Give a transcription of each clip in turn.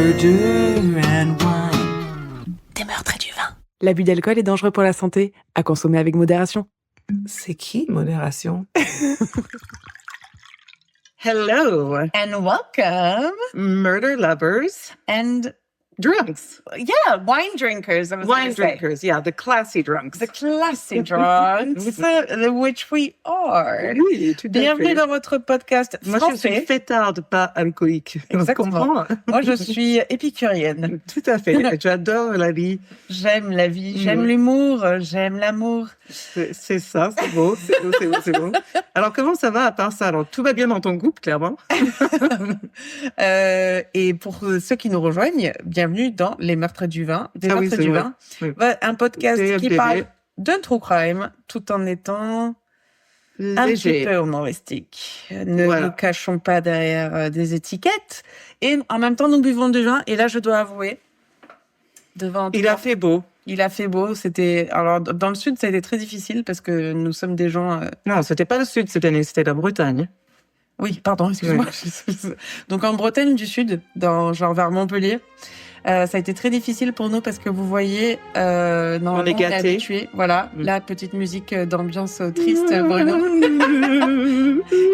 Murder and wine. Des meurtres et du vin. L'abus d'alcool est dangereux pour la santé, à consommer avec modération. C'est qui, modération? Hello, And welcome. murder lovers and drunks. Yeah, wine drinkers. I was Wine gonna say. drinkers, yeah, the classy drunks. The classy drunks, which we are. Oui, tout à Bienvenue fait. dans votre podcast Moi, je suis français. fêtarde, pas alcoolique. Exactement. Tu comprends? Moi, je suis épicurienne. Tout à fait. J'adore la vie. J'aime la vie, j'aime l'humour, j'aime l'amour. C'est ça, c'est beau, c'est beau, c'est beau, c'est beau. Alors, comment ça va à part ça? Alors, tout va bien dans ton couple, clairement. Et pour ceux qui nous rejoignent, bienvenue dans Les Meurtres du Vin. Des Ah oui, Meurtres c'est du vrai. Vin. Oui. Un podcast qui TMDB. parle de true crime tout en étant un petit Léger. peu humoristique. Ne Voilà. nous cachons pas derrière des étiquettes. Et en même temps, nous buvons du vin. Et là, je dois avouer, devant Il a fait beau. il a fait beau. C'était alors dans le sud, ça a été très difficile parce que nous sommes des gens. Non, c'était pas le sud cette année, c'était la Bretagne. Oui, pardon, excuse-moi. Donc en Bretagne du Sud, genre vers Montpellier, ça a été très difficile pour nous parce que vous voyez, normalement, On est gâtés. habitué. Voilà, Mm. la petite musique d'ambiance triste, Bruno.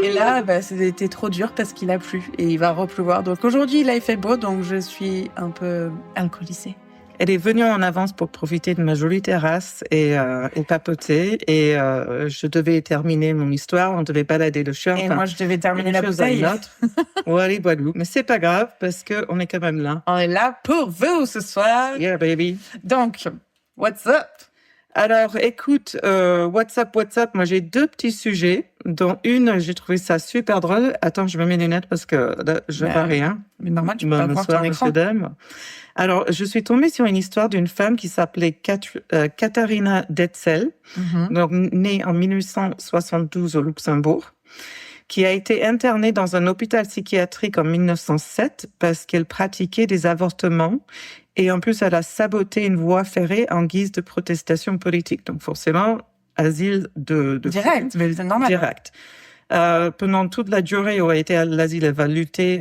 Et là, c'était trop dur parce qu'il a plu et il va repleuvoir. Donc aujourd'hui, il a fait beau, donc je suis un peu alcoolisée. Elle est venue en avance pour profiter de ma jolie terrasse et papoter. Et je devais terminer mon histoire. On devait balader le chien. Et Enfin, moi, je devais terminer une la chose à bouteille. une autre. Voilà, Guadeloupe. Mais c'est pas grave parce que on est quand même là. On est là pour vous ce soir. Yeah, baby. Donc, what's up? Alors, écoute, WhatsApp. Moi, j'ai deux petits sujets, dont une, j'ai trouvé ça super drôle. Attends, je me mets les lunettes parce que là, je vois rien. Mais normal, tu peux pas voir Bonsoir, ton écran. monsieur, dame. Alors, je suis tombée sur une histoire d'une femme qui s'appelait Katharina Detzel, Mhm. donc née en 1872 au Luxembourg, qui a été internée dans un hôpital psychiatrique en 1907 parce qu'elle pratiquait des avortements et en plus elle a saboté une voie ferrée en guise de protestation politique. Donc forcément, asile de Direct, mais c'est normal. direct. Pendant toute la durée où elle était à l'asile, elle va lutter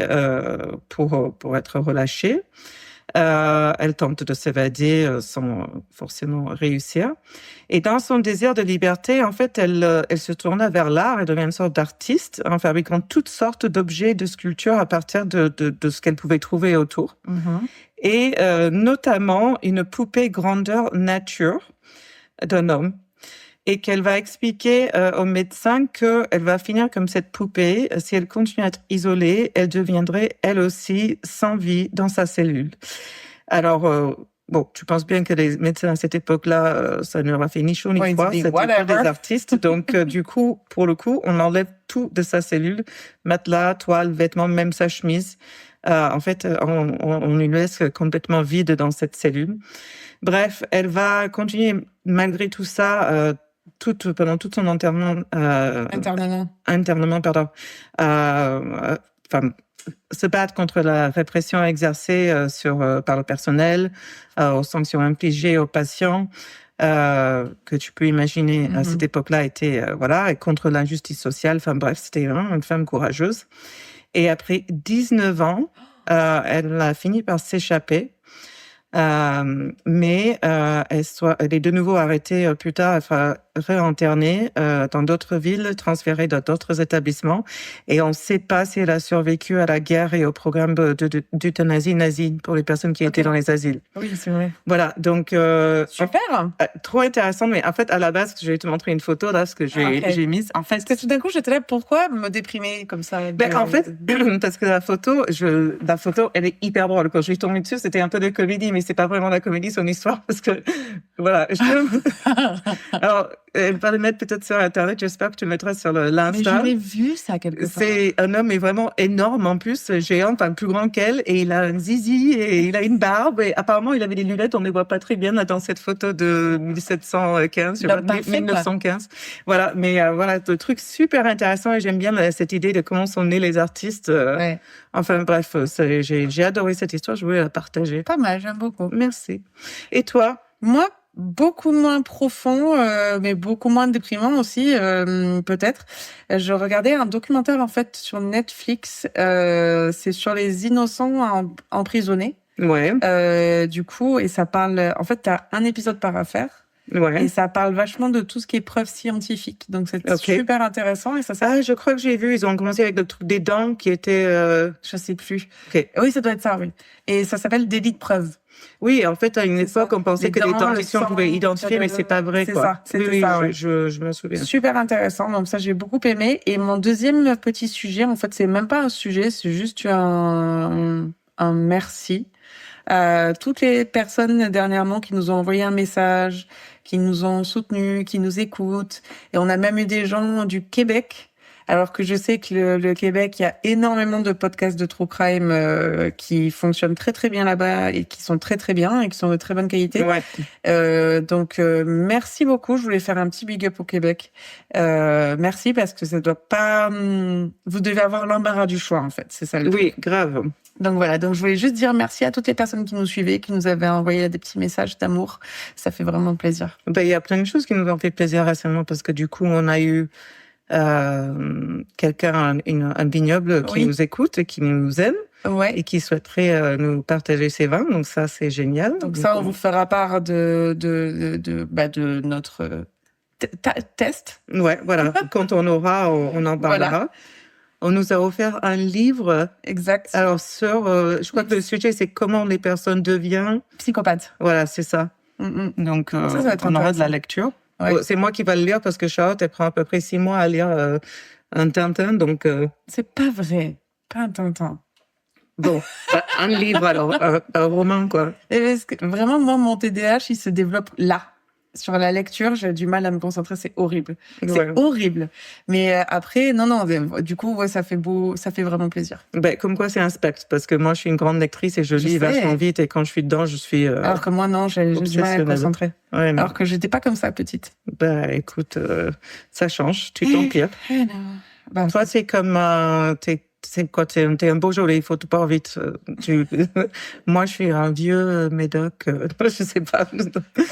pour être relâchée. Elle tente de s'évader sans forcément réussir. Et dans son désir de liberté, en fait, elle se tourna vers l'art. Elle devient une sorte d'artiste en fabriquant toutes sortes d'objets, de sculptures à partir de ce qu'elle pouvait trouver autour. Mhm. Et notamment une poupée grandeur nature d'un homme. Et qu'elle va expliquer au médecin qu'elle va finir comme cette poupée. Si elle continue à être isolée, elle deviendrait elle aussi sans vie dans sa cellule. Alors, bon, tu penses bien que les médecins à cette époque-là, ça ne leur a fait ni chaud ni Ouais, ils froid, se disent, c'était que whatever. des artistes. Donc, du coup, pour le coup, on enlève tout de sa cellule, matelas, toile, vêtements, même sa chemise. En fait, on lui laisse complètement vide dans cette cellule. Bref, elle va continuer malgré tout ça pendant tout son internement, se battre contre la répression exercée par le personnel, aux sanctions infligées aux patients, que tu peux imaginer à cette époque-là était et contre l'injustice sociale. Enfin bref, c'était vraiment une femme courageuse. Et après 19 ans, elle a fini par s'échapper. Mais elle est de nouveau arrêtée plus tard, enfin réinternée dans d'autres villes, transférée dans d'autres établissements, et on ne sait pas si elle a survécu à la guerre et au programme d'euthanasie nazie pour les personnes qui étaient dans les asiles. Oui, c'est vrai. Voilà, donc Super. trop intéressant. Mais en fait, à la base, je vais te montrer une photo là, ce que j'ai mise. En fait, Parce que tout d'un coup, j'étais là, pourquoi me déprimer comme ça? en fait, parce que la photo, elle est hyper drôle. Quand je suis tombée dessus, c'était un peu de comédie, mais c'est pas vraiment la comédie, son histoire, parce que, voilà. Alors, elle va le mettre peut-être sur Internet, j'espère que tu le mettras sur Mais l'Insta. j'aurais vu ça quelque part. C'est un homme est vraiment énorme en plus, géant, enfin plus grand qu'elle, et il a un zizi et il a une barbe, et apparemment il avait des lunettes, on ne les voit pas très bien là dans cette photo de 1715, je sais pas, 1915. Voilà, mais voilà, de trucs super intéressants, et j'aime bien cette idée de comment sont nés les artistes. Ouais. Enfin bref, j'ai adoré cette histoire, je voulais la partager. Pas mal, j'aime beaucoup. Merci. Et toi? Moi, beaucoup moins profond, mais beaucoup moins déprimant aussi, peut-être. Je regardais un documentaire en fait sur Netflix. C'est sur les innocents emprisonnés. Ouais. Du coup, et ça parle. En fait, t'as un épisode par affaire. Ouais. Et ça parle vachement de tout ce qui est preuve scientifique. Donc, c'est Ok. super intéressant. Et ça, Ah, je crois que j'ai vu, ils ont commencé avec le truc des dents qui était... je sais plus. Ok. Oui, ça doit être ça, oui. Et ça s'appelle délit de preuve. Oui, en fait, à une C'est époque, ça. on pensait Les que les dents, le dentitions, on sang, pouvait identifier, mais c'est pas vrai, c'est quoi. ça, c'était Oui, ça, ouais. je me souviens. Super intéressant. Donc, ça, j'ai beaucoup aimé. Et mon deuxième petit sujet, en fait, c'est même pas un sujet, c'est juste un merci. Toutes les personnes dernièrement qui nous ont envoyé un message, qui nous ont soutenus, qui nous écoutent. Et on a même eu des gens du Québec, alors que je sais que le Québec, il y a énormément de podcasts de true crime qui fonctionnent très très bien là-bas et qui sont très très bien et qui sont de très bonne qualité. Ouais. Donc merci beaucoup. Je voulais faire un petit big up au Québec. Merci parce que ça doit pas. Vous devez avoir l'embarras du choix en fait. C'est ça. Oui, grave. Donc voilà, donc je voulais juste dire merci à toutes les personnes qui nous suivaient, qui nous avaient envoyé des petits messages d'amour. Ça fait vraiment plaisir. Ben, il y a plein de choses qui nous ont fait plaisir récemment parce que du coup, on a eu quelqu'un, un vignoble qui Oui. nous écoute et qui nous aime Ouais. et qui souhaiterait nous partager ses vins. Donc ça, c'est génial. Donc ça, on vous fera part de notre test. Ouais, voilà. Quand on aura, on en parlera. Voilà. On nous a offert un livre. Exact. Alors, je crois que le sujet, c'est comment les personnes deviennent. Psychopathe. Voilà, c'est ça. Donc, Ça va être on aura de intéressant. la lecture. Ouais. C'est moi qui va le lire parce que Charlotte, elle prend à peu près 6 mois à lire un Tintin. Donc, C'est pas vrai. Pas un Tintin. bon, un livre alors, un roman, quoi. Et parce que vraiment, moi, mon TDAH, il se développe là. Sur la lecture, j'ai du mal à me concentrer, c'est horrible. C'est Ouais. horrible. Mais après, non, du coup, ouais, ça fait vraiment plaisir. Ben, comme quoi, c'est un spectre parce que moi, je suis une grande lectrice et je lis sais. vachement vite et quand je suis dedans, je suis. Alors que moi, non, j'ai du mal à me obsessionnelle. concentrer. Ouais, non. Alors que j'étais pas comme ça, petite. Ben, écoute, ça change. Tu t'empires. Bah, Toi, c'est comme, c'est quoi, t'es un Beaujolais, il faut tout part vite. Moi, je suis un vieux médoc, je sais pas.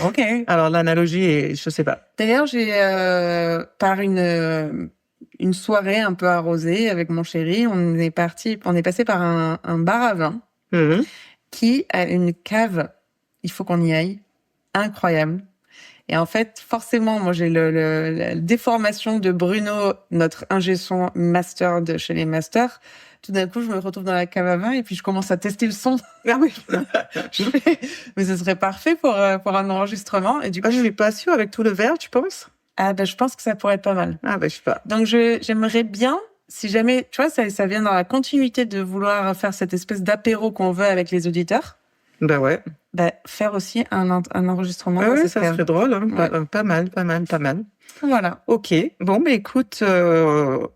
ok. Alors, l'analogie est, je sais pas. D'ailleurs, j'ai par une soirée un peu arrosée avec mon chéri, on est passé par un bar à vin Mhm. qui a une cave. Il faut qu'on y aille. Incroyable. Et en fait, forcément, moi, j'ai la déformation de Bruno, notre ingé son master de chez les masters. Tout d'un coup, je me retrouve dans la cave à vin et puis je commence à tester le son. Ah oui. Je fais, mais ce serait parfait pour un enregistrement. Et du coup, Ah, je suis pas sûre avec tout le verre, tu penses? je pense que ça pourrait être pas mal. Ah, ben, je sais pas. Donc, j'aimerais bien, si jamais, tu vois, ça vient dans la continuité de vouloir faire cette espèce d'apéro qu'on veut avec les auditeurs, Ben ouais. faire aussi un enregistrement. Ouais, dans ouais, cette ça cave. serait drôle, hein. Ouais. Pas mal, pas mal, pas mal. Voilà. Ok. Bon, ben, écoute,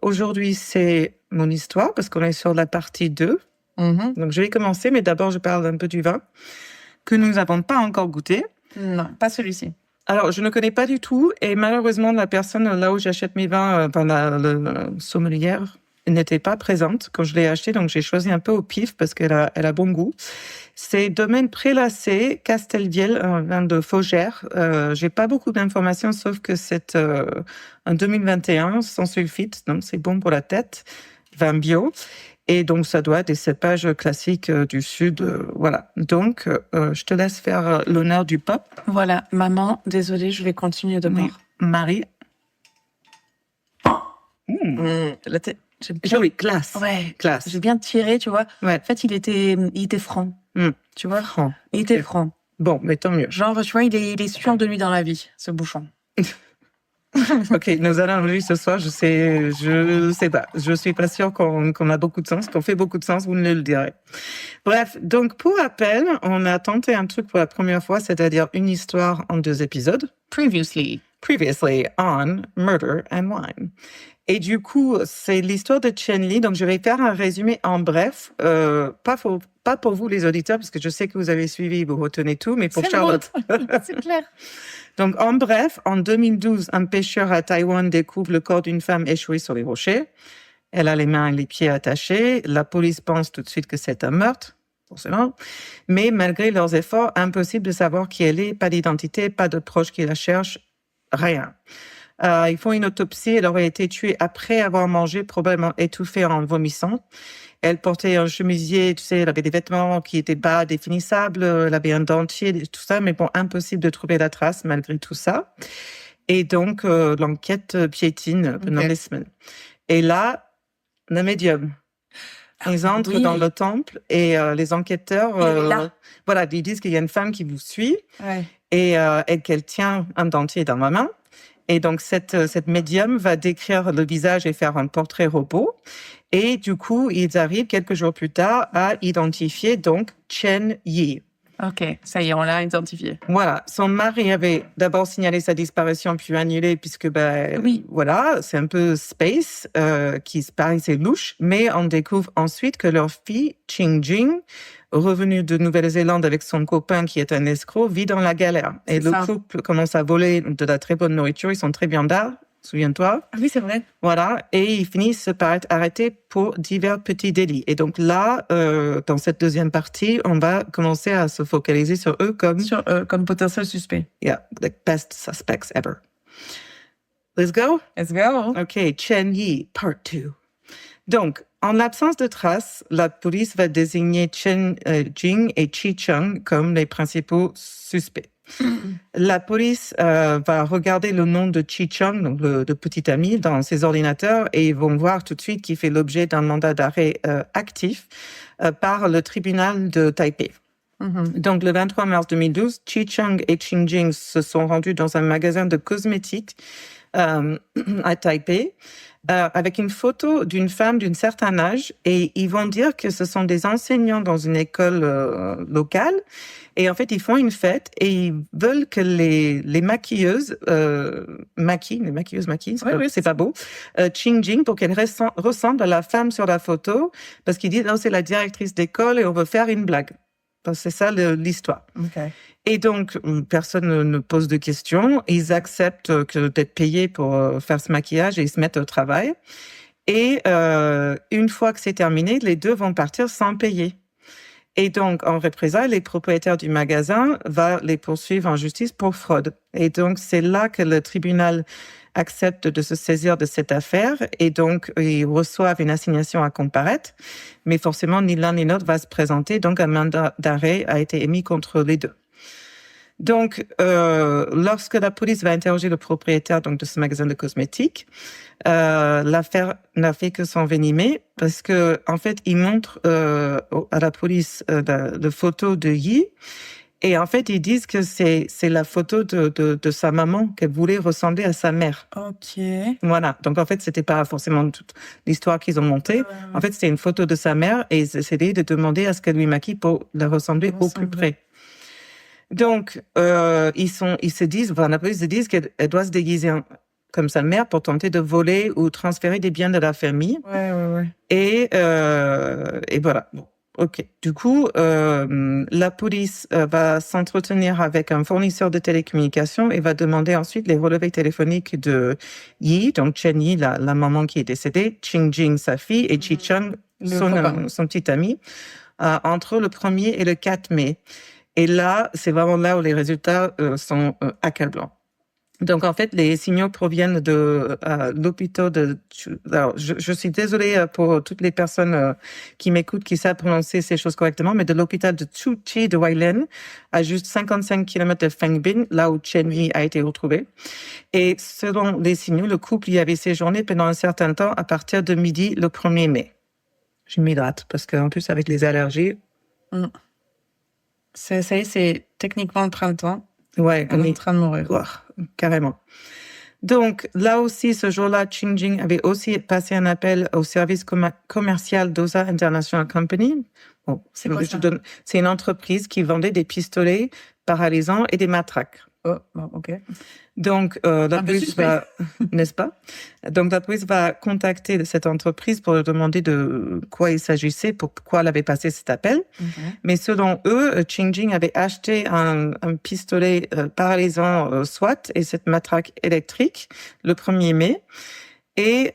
aujourd'hui, c'est mon histoire parce qu'on est sur la partie 2. Mhm. Donc, je vais commencer, mais d'abord, je parle un peu du vin que nous n'avons pas encore goûté. Non, pas celui-ci. Alors, je ne connais pas du tout et malheureusement, la personne là où j'achète mes vins, la sommelière, n'était pas présente quand je l'ai acheté, donc j'ai choisi un peu au pif parce qu'elle a bon goût. C'est Domaine Prélacé, Castelviel, un vin de Faugère. J'ai pas beaucoup d'informations, sauf que c'est un 2021 sans sulfite, donc c'est bon pour la tête, vin bio. Et donc, ça doit être des cépages classiques du Sud. Voilà. Donc, je te laisse faire l'honneur du pop. Voilà, maman, désolée, je vais continuer de boire. Marie. Là, j'ai bien... Joli, classe. Ouais, Classe. j'ai bien tiré, tu vois. Ouais. En fait, il était franc. Tu vois, Franc. il était Ok. franc. Bon, mais tant mieux. Genre, tu vois, il est sûr de lui dans la vie, ce bouchon. Ok, nos analogies ce soir, je sais pas. Je suis pas sûre qu'on a beaucoup de sens, qu'on fait beaucoup de sens, vous ne le direz. Bref, donc pour rappel, on a tenté un truc pour la première fois, c'est-à-dire une histoire en 2 épisodes. Previously on Murder and Wine. Et du coup, c'est l'histoire de Chen Li. Donc, je vais faire un résumé en bref. Pas pour vous, les auditeurs, parce que je sais que vous avez suivi, vous retenez tout, mais pour C'est Charlotte. c'est clair. Donc, en bref, en 2012, un pêcheur à Taïwan découvre le corps d'une femme échouée sur les rochers. Elle a les mains et les pieds attachés. La police pense tout de suite que c'est un meurtre. forcément. Mais malgré leurs efforts, impossible de savoir qui elle est, pas d'identité, pas de proche qui la cherche, rien. Ils font une autopsie. Elle aurait été tuée après avoir mangé, probablement étouffée en vomissant. Elle portait un chemisier, tu sais, elle avait des vêtements qui étaient pas définissables, elle avait un dentier, tout ça, mais bon, impossible de trouver la trace malgré tout ça. Et donc, l'enquête piétine pendant les semaines. Et là, le médium. Ils entrent dans le temple et les enquêteurs, voilà, ils disent qu'il y a une femme qui vous suit et qu'elle tient un dentier dans la main. Et donc, cette médium va décrire le visage et faire un portrait robot. Et du coup, ils arrivent quelques jours plus tard à identifier donc Chen Yi. Ok, ça y est, on l'a identifié. Voilà, son mari avait d'abord signalé sa disparition puis annulé puisque voilà, c'est un peu space qui paraissait louche, mais on découvre ensuite que leur fille Qing, revenue de Nouvelle-Zélande avec son copain qui est un escroc, vit dans la galère. Et le couple commence à voler de la très bonne nourriture, ils sont très bien d'art. Souviens-toi? Ah oui, c'est vrai. Voilà. Et ils finissent par être arrêtés pour divers petits délits. Et donc là, dans cette deuxième partie, on va commencer à se focaliser sur eux comme potentiel suspect. Yeah, the best suspects ever. Let's go? Let's go. OK, Chen Yi, part 2. Donc, en l'absence de traces, la police va désigner Chen Jing et Chi Chung comme les principaux suspects. La police va regarder le nom de Chi Chung, donc le petit ami, dans ses ordinateurs et ils vont voir tout de suite qu'il fait l'objet d'un mandat d'arrêt actif par le tribunal de Taipei. Donc, le 23 mars 2012, Chi Chung et Qing Jing se sont rendus dans un magasin de cosmétiques à Taipei avec une photo d'une femme d'un certain âge et ils vont dire que ce sont des enseignants dans une école locale et en fait ils font une fête et ils veulent que les maquilleuses maquillent, c'est pas beau, Qing Jing pour qu'elle ressemble à la femme sur la photo parce qu'ils disent c'est la directrice d'école et on veut faire une blague. C'est ça l'histoire. Okay. Et donc, personne ne pose de questions. Ils acceptent d'être payés pour faire ce maquillage et ils se mettent au travail. Et une fois que c'est terminé, les deux vont partir sans payer. Et donc, en représailles, les propriétaires du magasin vont les poursuivre en justice pour fraude. Et donc, c'est là que le tribunal accepte de se saisir de cette affaire et donc ils reçoivent une assignation à comparaître. Mais forcément, ni l'un ni l'autre va se présenter. Donc, un mandat d'arrêt a été émis contre les deux. Donc, lorsque la police va interroger le propriétaire donc de ce magasin de cosmétiques, l'affaire n'a fait que s'envenimer parce que en fait, il montre à la police de photos de Yi et en fait, ils disent que c'est la photo de sa maman qu'elle voulait ressembler à sa mère. Ok. Voilà. Donc en fait, c'était pas forcément toute l'histoire qu'ils ont montée. En fait, c'était une photo de sa mère et ils essayaient de demander à ce qu'elle lui maquille pour la ressembler au plus près. Donc, ils se disent, la police se dit qu'elle doit se déguiser comme sa mère pour tenter de voler ou transférer des biens de la famille. Ouais. Et voilà. Bon, ok. Du coup, la police va s'entretenir avec un fournisseur de télécommunications et va demander ensuite les relevés téléphoniques de Yi, donc Chen Yi, la maman qui est décédée, Qing Jing, sa fille, et Chi Chung, son petit ami, entre le 1er et le 4 mai. Et là, c'est vraiment là où les résultats sont accablants. Donc, en fait, les signaux proviennent de l'hôpital de... Alors, je suis désolée pour toutes les personnes qui m'écoutent, qui savent prononcer ces choses correctement, mais de l'hôpital de Tsuchi de Wailen, à juste 55 km de Fangbin, là où Chen Yi a été retrouvé. Et selon les signaux, le couple y avait séjourné pendant un certain temps à partir de midi le 1er mai. Je m'hydrate, parce qu'en plus, avec les allergies... Ça y est, c'est techniquement le printemps. Ouais, on est en train de mourir. Oh, carrément. Donc, là aussi, ce jour-là, Qing Jing avait aussi passé un appel au service commercial d'Osa International Company. Bon, c'est une entreprise qui vendait des pistolets paralysants et des matraques. Oh, ok. Donc, la police va, n'est-ce pas? Donc, la police va contacter cette entreprise pour leur demander de quoi il s'agissait, pourquoi elle avait passé cet appel. Mais selon eux, Qing Jing avait acheté un pistolet paralysant SWAT et cette matraque électrique le 1er mai. Et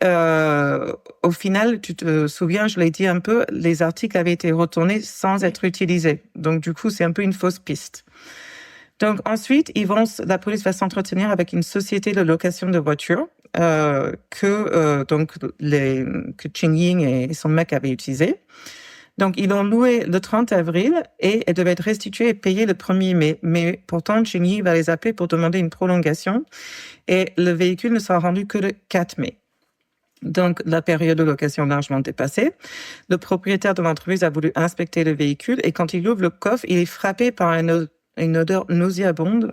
au final, tu te souviens, je l'ai dit un peu, les articles avaient été retournés sans être utilisés. Donc du coup, c'est un peu une fausse piste. Donc ensuite, la police va s'entretenir avec une société de location de voitures que Ching Ying et son mec avaient utilisé. Donc ils l'ont loué le 30 avril et elle devait être restituée et payée le 1er mai. Mais pourtant, Ching Ying va les appeler pour demander une prolongation et le véhicule ne sera rendu que le 4 mai. Donc, la période de location largement dépassée. Le propriétaire de l'entreprise a voulu inspecter le véhicule et quand il ouvre le coffre, il est frappé par une odeur nauséabonde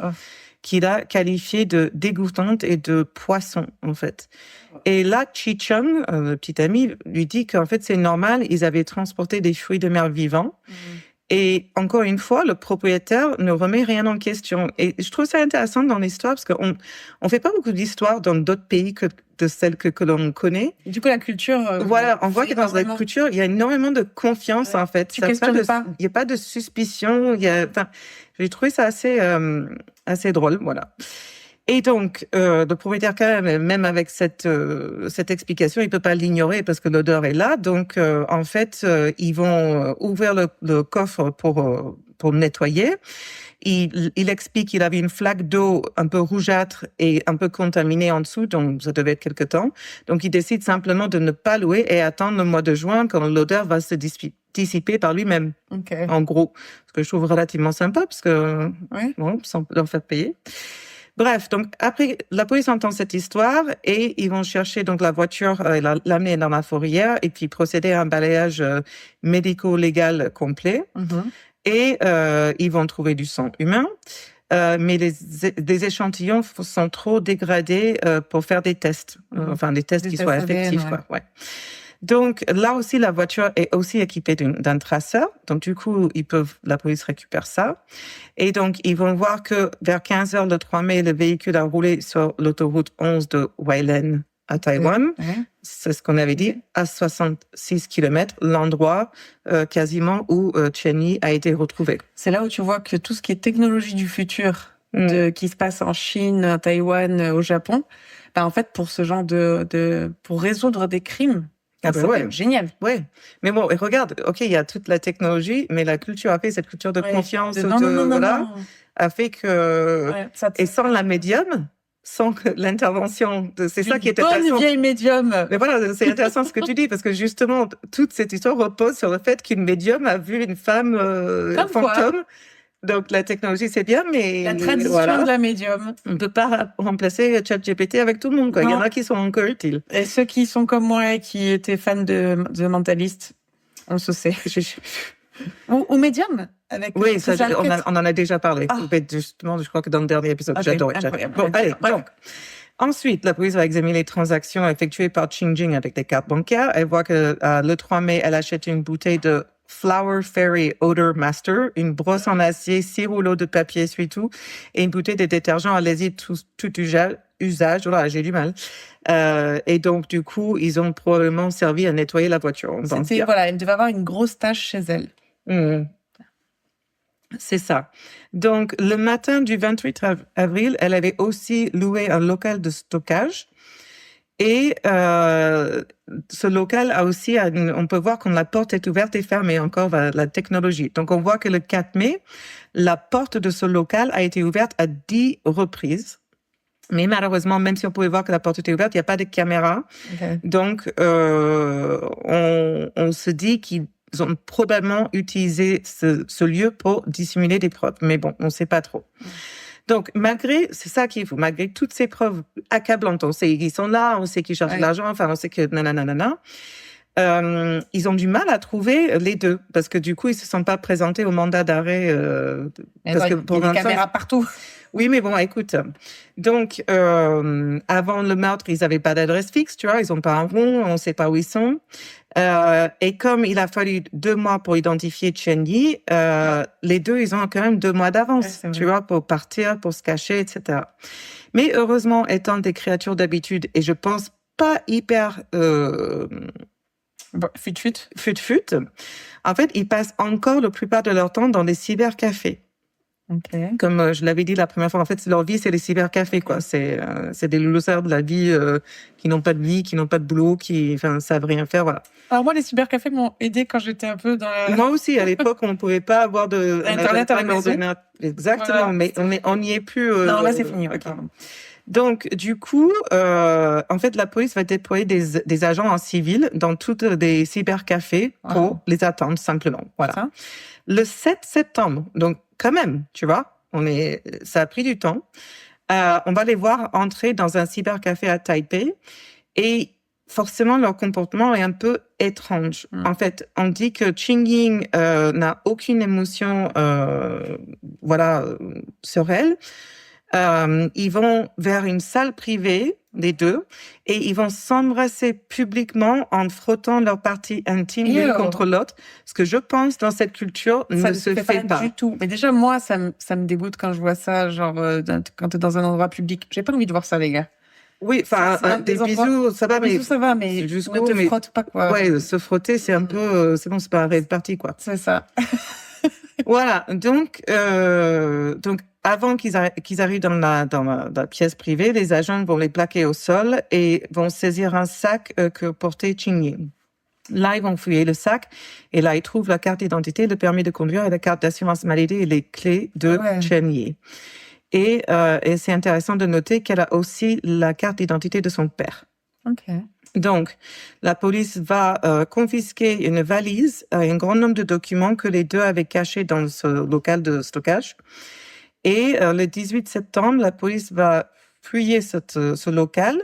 qu'il a qualifiée de dégoûtante et de poisson, en fait. Et là, Chi Chung, le petit ami, lui dit qu'en fait, c'est normal, ils avaient transporté des fruits de mer vivants. Et encore une fois, le propriétaire ne remet rien en question. Et je trouve ça intéressant dans l'histoire parce qu'on fait pas beaucoup d'histoires dans d'autres pays que de celles que l'on connaît. Du coup, la culture. Voilà, on voit que dans la culture, il y a énormément de confiance, en fait. Tu questionnes pas. Il n'y a pas de suspicion. J'ai trouvé ça assez drôle, voilà. Et donc, le propriétaire, quand même avec cette explication, il peut pas l'ignorer parce que l'odeur est là. Donc, en fait, ils vont ouvrir le coffre pour nettoyer. Il explique qu'il avait une flaque d'eau un peu rougeâtre et un peu contaminée en dessous, donc ça devait être quelque temps. Donc, il décide simplement de ne pas louer et attendre le mois de juin quand l'odeur va se dissiper par lui-même. Okay. En gros, ce que je trouve relativement sympa parce que sans leur faire payer. Bref, donc après, la police entend cette histoire et ils vont chercher donc la voiture, l'amener dans la fourrière et puis procéder à un balayage médico-légal complet. Et ils vont trouver du sang humain, mais des échantillons sont trop dégradés pour faire des tests, des tests qui soient effectifs. Ouais. Donc là aussi, la voiture est aussi équipée d'un traceur. Donc du coup, la police récupère ça. Et donc, ils vont voir que vers 15h le 3 mai, le véhicule a roulé sur l'autoroute 11 de Wailen à Taïwan. C'est ce qu'on avait dit, à 66 km, l'endroit quasiment où Chen Yi a été retrouvé. C'est là où tu vois que tout ce qui est technologie du futur, qui se passe en Chine, à Taïwan, au Japon, en fait, pour ce genre pour résoudre des crimes, c'est génial. Ouais. Mais bon, et regarde, il y a toute la technologie, mais la culture a fait cette culture de confiance, a fait que, et sans la médium, sans l'intervention c'est ça qui est intéressant. Bonne vieille médium. Mais voilà, c'est intéressant ce que tu dis, parce que justement, toute cette histoire repose sur le fait qu'une médium a vu une femme fantôme. Donc, la technologie, c'est bien, mais... La tradition de la médium. On ne peut pas remplacer ChatGPT avec tout le monde, quoi. Il y en a qui sont encore utiles. Et ceux qui sont comme moi et qui étaient fans de Mentalist, on se sait. ou médium avec oui, ça, on en a déjà parlé. Justement, je crois que dans le dernier épisode, j'adorais. Bon, allez, donc... Ensuite, la police va examiner les transactions effectuées par Ching Ying avec des cartes bancaires. Elle voit que le 3 mai, elle achète une bouteille de Flower Fairy Odor Master, une brosse en acier, 6 rouleaux de papier essuie-tout et une bouteille de détergent à lessive tout usage. Voilà, j'ai du mal. Et donc, du coup, ils ont probablement servi à nettoyer la voiture. Elle devait avoir une grosse tache chez elle. C'est ça. Donc, le matin du 28 avril, elle avait aussi loué un local de stockage. Et ce local a aussi, on peut voir quand la porte est ouverte et fermée, encore la technologie. Donc, on voit que le 4 mai, la porte de ce local a été ouverte à 10 reprises. Mais malheureusement, même si on pouvait voir que la porte était ouverte, il n'y a pas de caméra. Donc, on se dit qu'ils ont probablement utilisé ce lieu pour dissimuler des preuves. Mais bon, on ne sait pas trop. Donc, c'est ça qu'il faut, malgré toutes ces preuves accablantes, on sait qu'ils sont là, on sait qu'ils cherchent de l'argent, on sait que nanana, ils ont du mal à trouver les deux, parce que du coup, ils se sont pas présentés au mandat d'arrêt. Parce que il y a des caméras partout. Oui, mais bon, écoute. Donc, avant le meurtre, ils avaient pas d'adresse fixe, tu vois, ils ont pas un rond, on sait pas où ils sont. Et comme il a fallu 2 mois pour identifier Chen Yi, les deux, ils ont quand même 2 mois d'avance, tu vois, pour partir, pour se cacher, etc. Mais heureusement, étant des créatures d'habitude, et je pense pas hyper fut. En fait, ils passent encore la plupart de leur temps dans des cybercafés. Ok. Comme je l'avais dit la première fois, en fait, leur vie, c'est les cybercafés, quoi. C'est des losers de la vie qui n'ont pas de vie, qui n'ont pas de boulot, qui savent rien faire, voilà. Alors moi, les cybercafés m'ont aidé quand j'étais un peu dans la... Moi aussi, à l'époque, on ne pouvait pas avoir de... Internet à la maison. Exactement, Voilà. mais on n'y est plus... Non, là, c'est fini. ok. Pardon. Donc, du coup, en fait, la police va déployer des agents en civil dans toutes les cybercafés pour les attendre, simplement. Voilà. Ça. Le 7 septembre, donc quand même, tu vois, ça a pris du temps. On va les voir entrer dans un cybercafé à Taipei et forcément, leur comportement est un peu étrange. En fait, on dit que Qing Ying n'a aucune émotion sur elle. Ils vont vers une salle privée, les deux, et ils vont s'embrasser publiquement en frottant leur partie intime l'une contre l'autre. Ce que je pense dans cette culture Ça ne se fait pas du tout. Mais déjà, moi, ça me dégoûte quand je vois ça, genre, quand t'es dans un endroit public. J'ai pas envie de voir ça, les gars. Oui, enfin, des bisous, ça va, mais... Bisous, ça va, mais jusqu'où, ne te frotte pas, quoi. Ouais, se frotter, c'est un peu... c'est bon, c'est pas un parti, quoi. C'est ça. Voilà, donc avant qu'ils arrivent dans la pièce privée, les agents vont les plaquer au sol et vont saisir un sac que portait Qing Ying. Là, ils vont fouiller le sac et là, ils trouvent la carte d'identité, le permis de conduire et la carte d'assurance maladie et les clés de Chen Yi. Et c'est intéressant de noter qu'elle a aussi la carte d'identité de son père. Ok. Donc, la police va confisquer une valise et un grand nombre de documents que les deux avaient cachés dans ce local de stockage. Et le 18 septembre, la police va fouiller ce local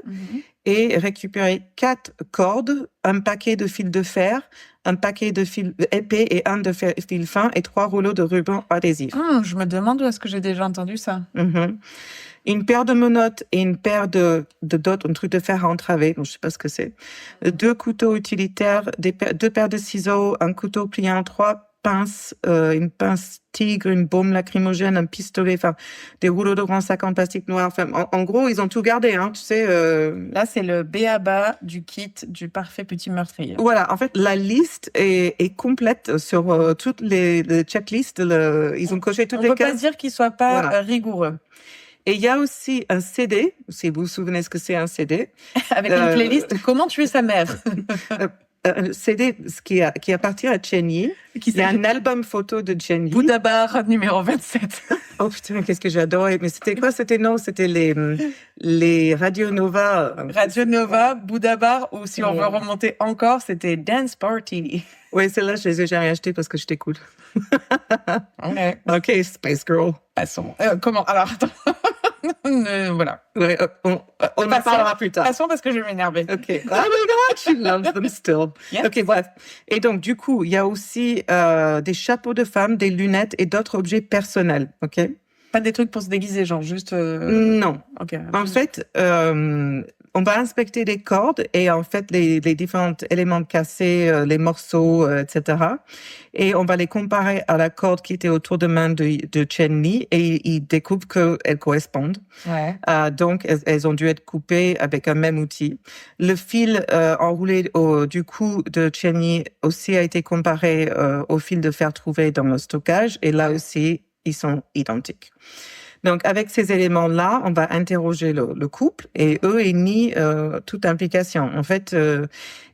et récupérer 4 cordes, un paquet de fils de fer, un paquet de fils épais et un de fil fin et 3 rouleaux de ruban adhésif. Je me demande où est-ce que j'ai déjà entendu ça. Une paire de menottes et une paire de d'autres, un truc de fer à entraver, donc je sais pas ce que c'est. 2 couteaux utilitaires, 2 paires de ciseaux, un couteau plié en 3 pinces, une pince tigre, une baume lacrymogène, un pistolet, des rouleaux de grands sacs en plastique noir. En gros, ils ont tout gardé, hein, tu sais. Là, c'est le b.a.-ba du kit du parfait petit meurtrier. Voilà, en fait, la liste est complète sur toutes les checklists. Ils ont coché toutes les cases. On peut pas se dire qu'ils soient pas rigoureux. Et il y a aussi un CD, si vous vous souvenez ce que c'est un CD. Avec une playlist « Comment tuer sa mère ». Un CD qui appartient à Chen Yi. C'est un album photo de Chen Yi. Bouddha Bar numéro 27. Oh putain, qu'est-ce que j'ai adoré. Mais c'était quoi? C'était les Radio Nova. Radio Nova, Bouddha Bar, ou si on veut remonter encore, c'était Dance Party. Oui, celle-là, je les ai jamais achetées parce que j'étais cool. Ok, Space Girl. Passons. Comment? Alors, attends. Voilà. Ouais, on en parlera plus tard. Passons parce que je vais m'énerver. Ok. Oh my God, she loves them still. Yes. Ok, bref. Et donc, du coup, il y a aussi des chapeaux de femmes, des lunettes et d'autres objets personnels. Ok. Pas des trucs pour se déguiser, genre juste. Non. Ok. En fait, on va inspecter les cordes et en fait les différents éléments cassés, les morceaux, etc. Et on va les comparer à la corde qui était autour de main de Chen Li et ils découvrent qu'elles correspondent. Ouais. Donc elles ont dû être coupées avec un même outil. Le fil enroulé du cou de Chen Li aussi a été comparé au fil de fer trouvé dans le stockage et là aussi ils sont identiques. Donc, avec ces éléments-là, on va interroger le couple et eux, ils nient toute implication. En fait,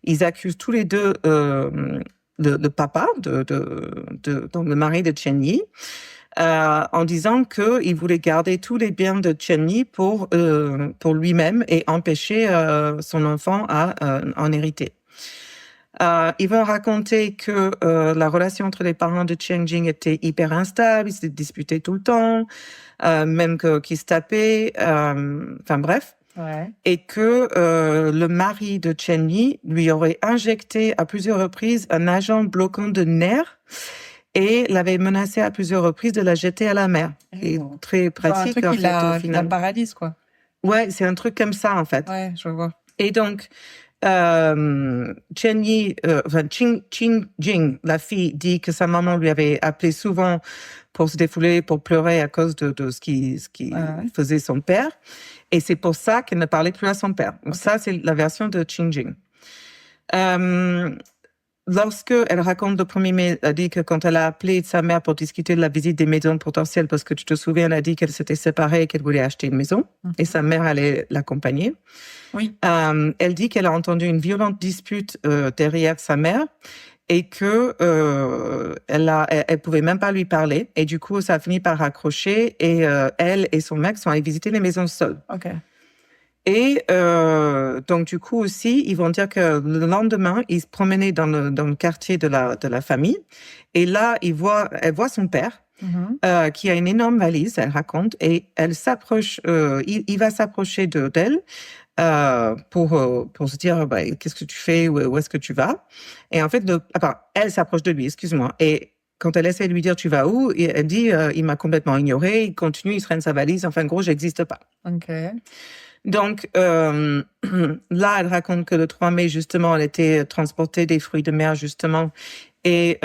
ils accusent tous les deux le papa, donc le mari de Chen Yi, en disant qu'il voulait garder tous les biens de Chen Yi pour lui-même et empêcher son enfant à en hériter. Ils vont raconter que la relation entre les parents de Chen Jing était hyper instable, ils se disputaient tout le temps, même qu'ils se tapaient, enfin bref. Ouais. Et que le mari de Chen Yi lui aurait injecté à plusieurs reprises un agent bloquant de nerfs et l'avait menacé à plusieurs reprises de la jeter à la mer. Et très pratique, un truc en qui fait, au final. la paralyse, quoi. Ouais, c'est un truc comme ça, en fait. Ouais, je vois. Et donc, Chen Yi, Qing Jing, la fille, dit que sa maman lui avait appelé souvent pour se défouler, pour pleurer à cause de ce qui faisait son père. Et c'est pour ça qu'elle ne parlait plus à son père. Donc ça, c'est la version de Qing Jing. lorsque elle raconte le premier mail, elle dit que quand elle a appelé sa mère pour discuter de la visite des maisons potentielles, parce que tu te souviens, elle a dit qu'elle s'était séparée et qu'elle voulait acheter une maison, et sa mère allait l'accompagner. Oui. Elle dit qu'elle a entendu une violente dispute derrière sa mère et que elle pouvait même pas lui parler, et du coup ça a fini par raccrocher, et elle et son mec sont allés visiter les maisons seuls. Ok. Et donc du coup aussi, ils vont dire que le lendemain, ils se promenaient dans le quartier de la famille, et là elle voit son père qui a une énorme valise, elle raconte, et elle s'approche, il va s'approcher d'elle pour se dire qu'est-ce que tu fais, où est-ce que tu vas, et en fait elle s'approche de lui, excuse-moi, et quand elle essaie de lui dire tu vas où, elle dit il m'a complètement ignoré, il continue, il traîne sa valise, enfin gros, j'existe pas. Ok. Donc là, elle raconte que le 3 mai, justement, elle était transportée des fruits de mer, justement, et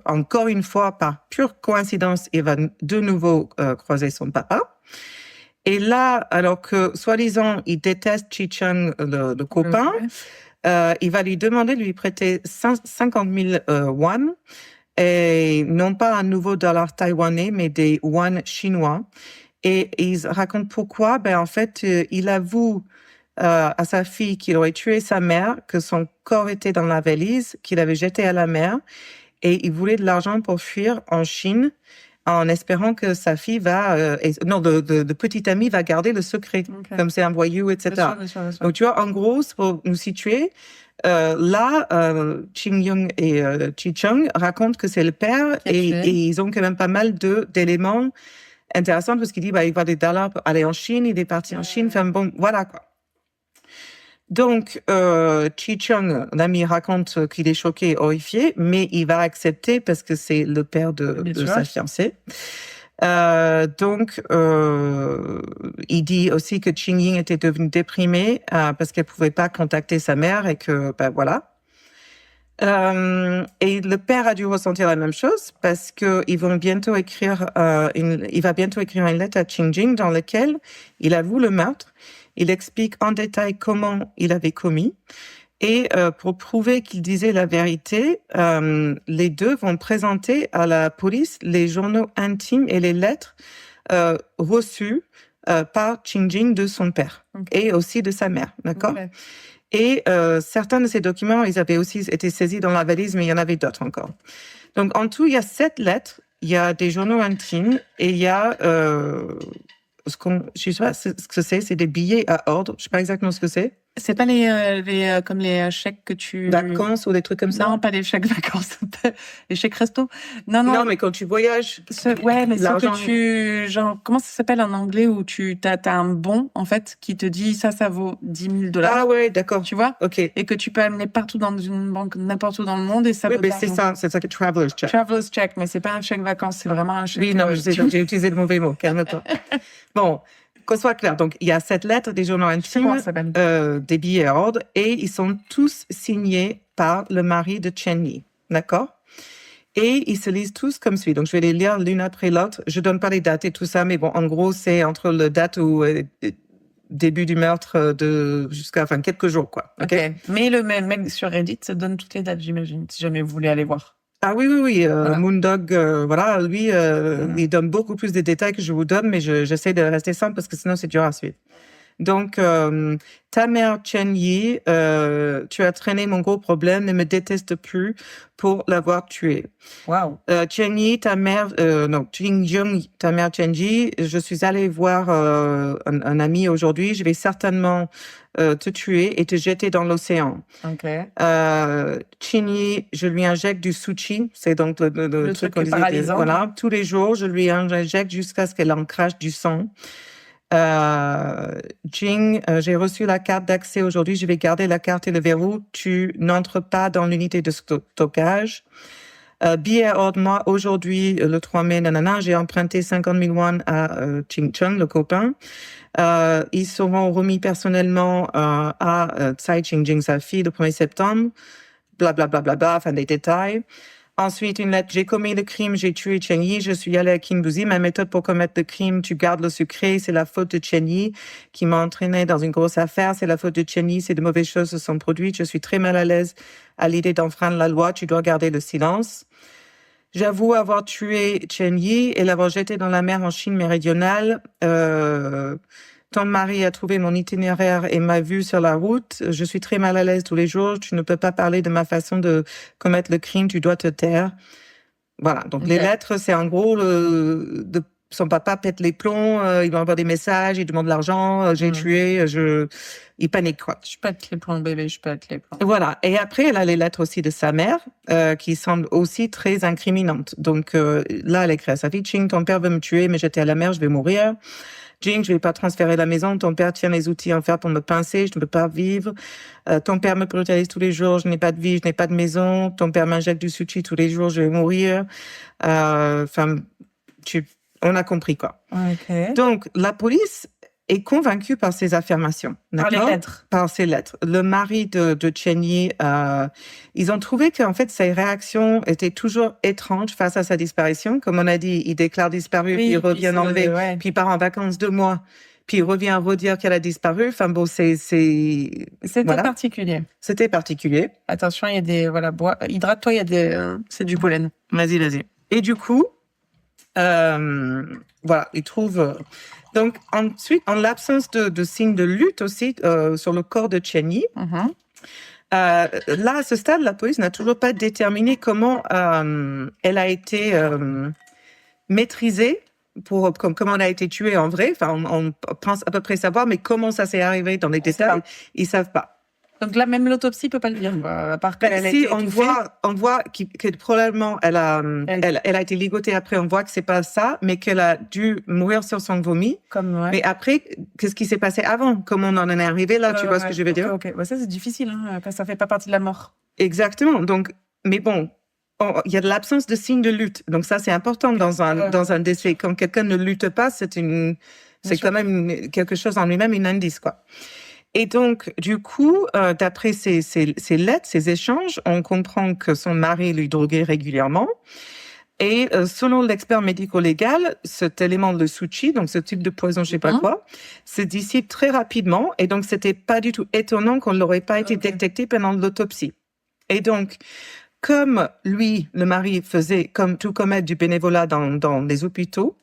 encore une fois, par pure coïncidence, il va de nouveau croiser son papa. Et là, alors que, soi-disant, il déteste Chi-Chung, le copain, il va lui demander de lui prêter 50 000 won, et non pas un nouveau dollar taïwanais, mais des won chinois. Et il raconte pourquoi. En fait, il avoue à sa fille qu'il aurait tué sa mère, que son corps était dans la valise, qu'il avait jeté à la mer, et il voulait de l'argent pour fuir en Chine, en espérant que sa fille de petite amie va garder le secret, comme c'est un voyou, etc. Bien sûr. Donc, tu vois, en gros, c'est pour nous situer, là, Ching Young et Chi Chung racontent que c'est le père, et ils ont quand même pas mal d'éléments intéressants, parce qu'il dit, il va des dollars pour aller en Chine, il est parti en Chine, enfin bon, voilà quoi. Donc, Chi Chung, l'ami, raconte qu'il est choqué, horrifié, mais il va accepter parce que c'est le père de sa fiancée. Donc, il dit aussi que Ching Ying était devenue déprimée parce qu'elle pouvait pas contacter sa mère, et que, voilà. Et le père a dû ressentir la même chose, parce que il va bientôt écrire une lettre à Ching Ying dans laquelle il avoue le meurtre. Il explique en détail comment il avait commis, et pour prouver qu'il disait la vérité, les deux vont présenter à la police les journaux intimes et les lettres reçues par Ching Ying de son père et aussi de sa mère, d'accord? Et certains de ces documents, ils avaient aussi été saisis dans la valise, mais il y en avait d'autres encore. Donc en tout, il y a 7 lettres, il y a des journaux intimes, et il y a je sais pas ce que c'est des billets à ordre. Je sais pas exactement ce que c'est. C'est pas comme les chèques que tu... Vacances ou des trucs comme ça? Non, pas les chèques vacances. Les chèques resto. Non, mais quand tu voyages. Ouais, mais c'est que genre, comment ça s'appelle en anglais, où t'as un bon, en fait, qui te dit ça vaut 10 000 $. Ah ouais, d'accord. Tu vois? Ok. Et que tu peux amener partout dans une banque, n'importe où dans le monde, et ça oui, vaut mais c'est ça que traveler's check. Traveler's check, mais c'est pas un chèque vacances, c'est vraiment un chèque. Oui, non, j'ai utilisé le mauvais mot, calme-toi. Bon. Qu'on soit clair, donc il y a 7 lettres, des journaux intimes, des billets à ordre, et ils sont tous signés par le mari de Chen Yi, d'accord? Et ils se lisent tous comme suit. Donc je vais les lire l'une après l'autre. Je donne pas les dates et tout ça, mais bon, en gros, c'est entre le date où début du meurtre jusqu'à quelques jours, quoi. Ok. Mais le mec sur Reddit se donne toutes les dates, j'imagine, si jamais vous voulez aller voir. Ah oui. Voilà. Moondog, lui, il donne beaucoup plus de détails que je vous donne, mais j'essaie de rester simple parce que sinon c'est dur à suivre. Donc, ta mère Chen Yi, tu as traîné mon gros problème, ne me déteste plus pour l'avoir tué. Wow. Chen Yi, Ching Jung, ta mère Chen Yi, je suis allée voir un ami aujourd'hui, je vais certainement te tuer et te jeter dans l'océan. Ok. Chin Yi, je lui injecte du sushi, c'est donc le truc paralysant. Voilà, tous les jours, je lui injecte jusqu'à ce qu'elle en crache du sang. Jing, j'ai reçu la carte d'accès aujourd'hui, je vais garder la carte et le verrou. Tu n'entres pas dans l'unité de stockage. Billet à ordre, moi, aujourd'hui, le 3 mai, j'ai emprunté 50 000 won à Ching Chung, le copain. Ils seront remis personnellement à Tsai Ching-Jing, sa fille, le 1er septembre. Blablabla, enfin des détails. Ensuite, une lettre, j'ai commis le crime, j'ai tué Chen Yi, je suis allée à Kinbuzi. Ma méthode pour commettre le crime, tu gardes le secret, c'est la faute de Chen Yi qui m'a entraînée dans une grosse affaire, c'est la faute de Chen Yi, c'est de mauvaises choses se sont produites, je suis très mal à l'aise à l'idée d'enfreindre la loi, tu dois garder le silence. J'avoue avoir tué Chen Yi et l'avoir jeté dans la mer en Chine méridionale. Ton mari a trouvé mon itinéraire et m'a vu sur la route. Je suis très mal à l'aise tous les jours. Tu ne peux pas parler de ma façon de commettre le crime. Tu dois te taire. Voilà. Donc, les lettres, c'est en gros son papa pète les plombs. Il envoie des messages. Il demande de l'argent. J'ai tué. Il panique, quoi. Je pète les plombs, bébé. Je pète les plombs. Voilà. Et après, elle a les lettres aussi de sa mère, qui semblent aussi très incriminantes. Donc, là, elle écrit à sa fille, Ching, ton père veut me tuer, mais j'étais à la mer, je vais mourir. Jing, je vais pas transférer la maison. Ton père tient les outils en fer pour me pincer. Je ne peux pas vivre. Ton père me brutalise tous les jours. Je n'ai pas de vie. Je n'ai pas de maison. Ton père m'injecte du sushi tous les jours. Je vais mourir. Enfin, on a compris, quoi. Ok. Donc, la police est convaincue par ces affirmations. Par les d'accord? lettres. Par ces lettres. Le mari de Chen Yi, ils ont trouvé qu'en fait, ses réactions étaient toujours étranges face à sa disparition. Comme on a dit, il déclare disparu, puis il revient enlevé, puis il part en vacances 2 mois, puis il revient redire qu'elle a disparu. Enfin bon, C'était voilà. particulier. C'était particulier. Attention, il y a des... Voilà, hydrate-toi, il y a des... c'est du pollen. Vas-y. Et du coup, voilà, ils trouvent... Donc, ensuite, en l'absence de signes de lutte aussi sur le corps de Chen Yi, là, à ce stade, la police n'a toujours pas déterminé comment elle a été maîtrisée, comment elle a été tuée en vrai. Enfin, on pense à peu près savoir, mais comment ça s'est arrivé dans les détails, ils savent pas. Donc là, même l'autopsie peut pas le dire, à part qu'elle a Si été on étouffée. voit que probablement elle a été ligotée après, on voit que c'est pas ça, mais qu'elle a dû mourir sur son vomi. Mais après, qu'est-ce qui s'est passé avant? Comment on en est arrivé là? Tu vois ce que je veux dire? Ok. Ça, c'est difficile, hein, parce que ça fait pas partie de la mort. Exactement. Donc, mais bon, il y a de l'absence de signes de lutte. Donc ça, c'est important dans un décès. Quand quelqu'un ne lutte pas, c'est quand même quelque chose en lui-même, un indice, quoi. Et donc, du coup, d'après ces lettres, ces échanges, on comprend que son mari lui droguait régulièrement. Et selon l'expert médico-légal, cet élément de sushi, donc ce type de poison, je sais pas quoi, se dissipe très rapidement. Et donc, c'était pas du tout étonnant qu'on n'aurait pas été détecté pendant l'autopsie. Et donc, comme lui, le mari, faisait tout comme être du bénévolat dans les hôpitaux,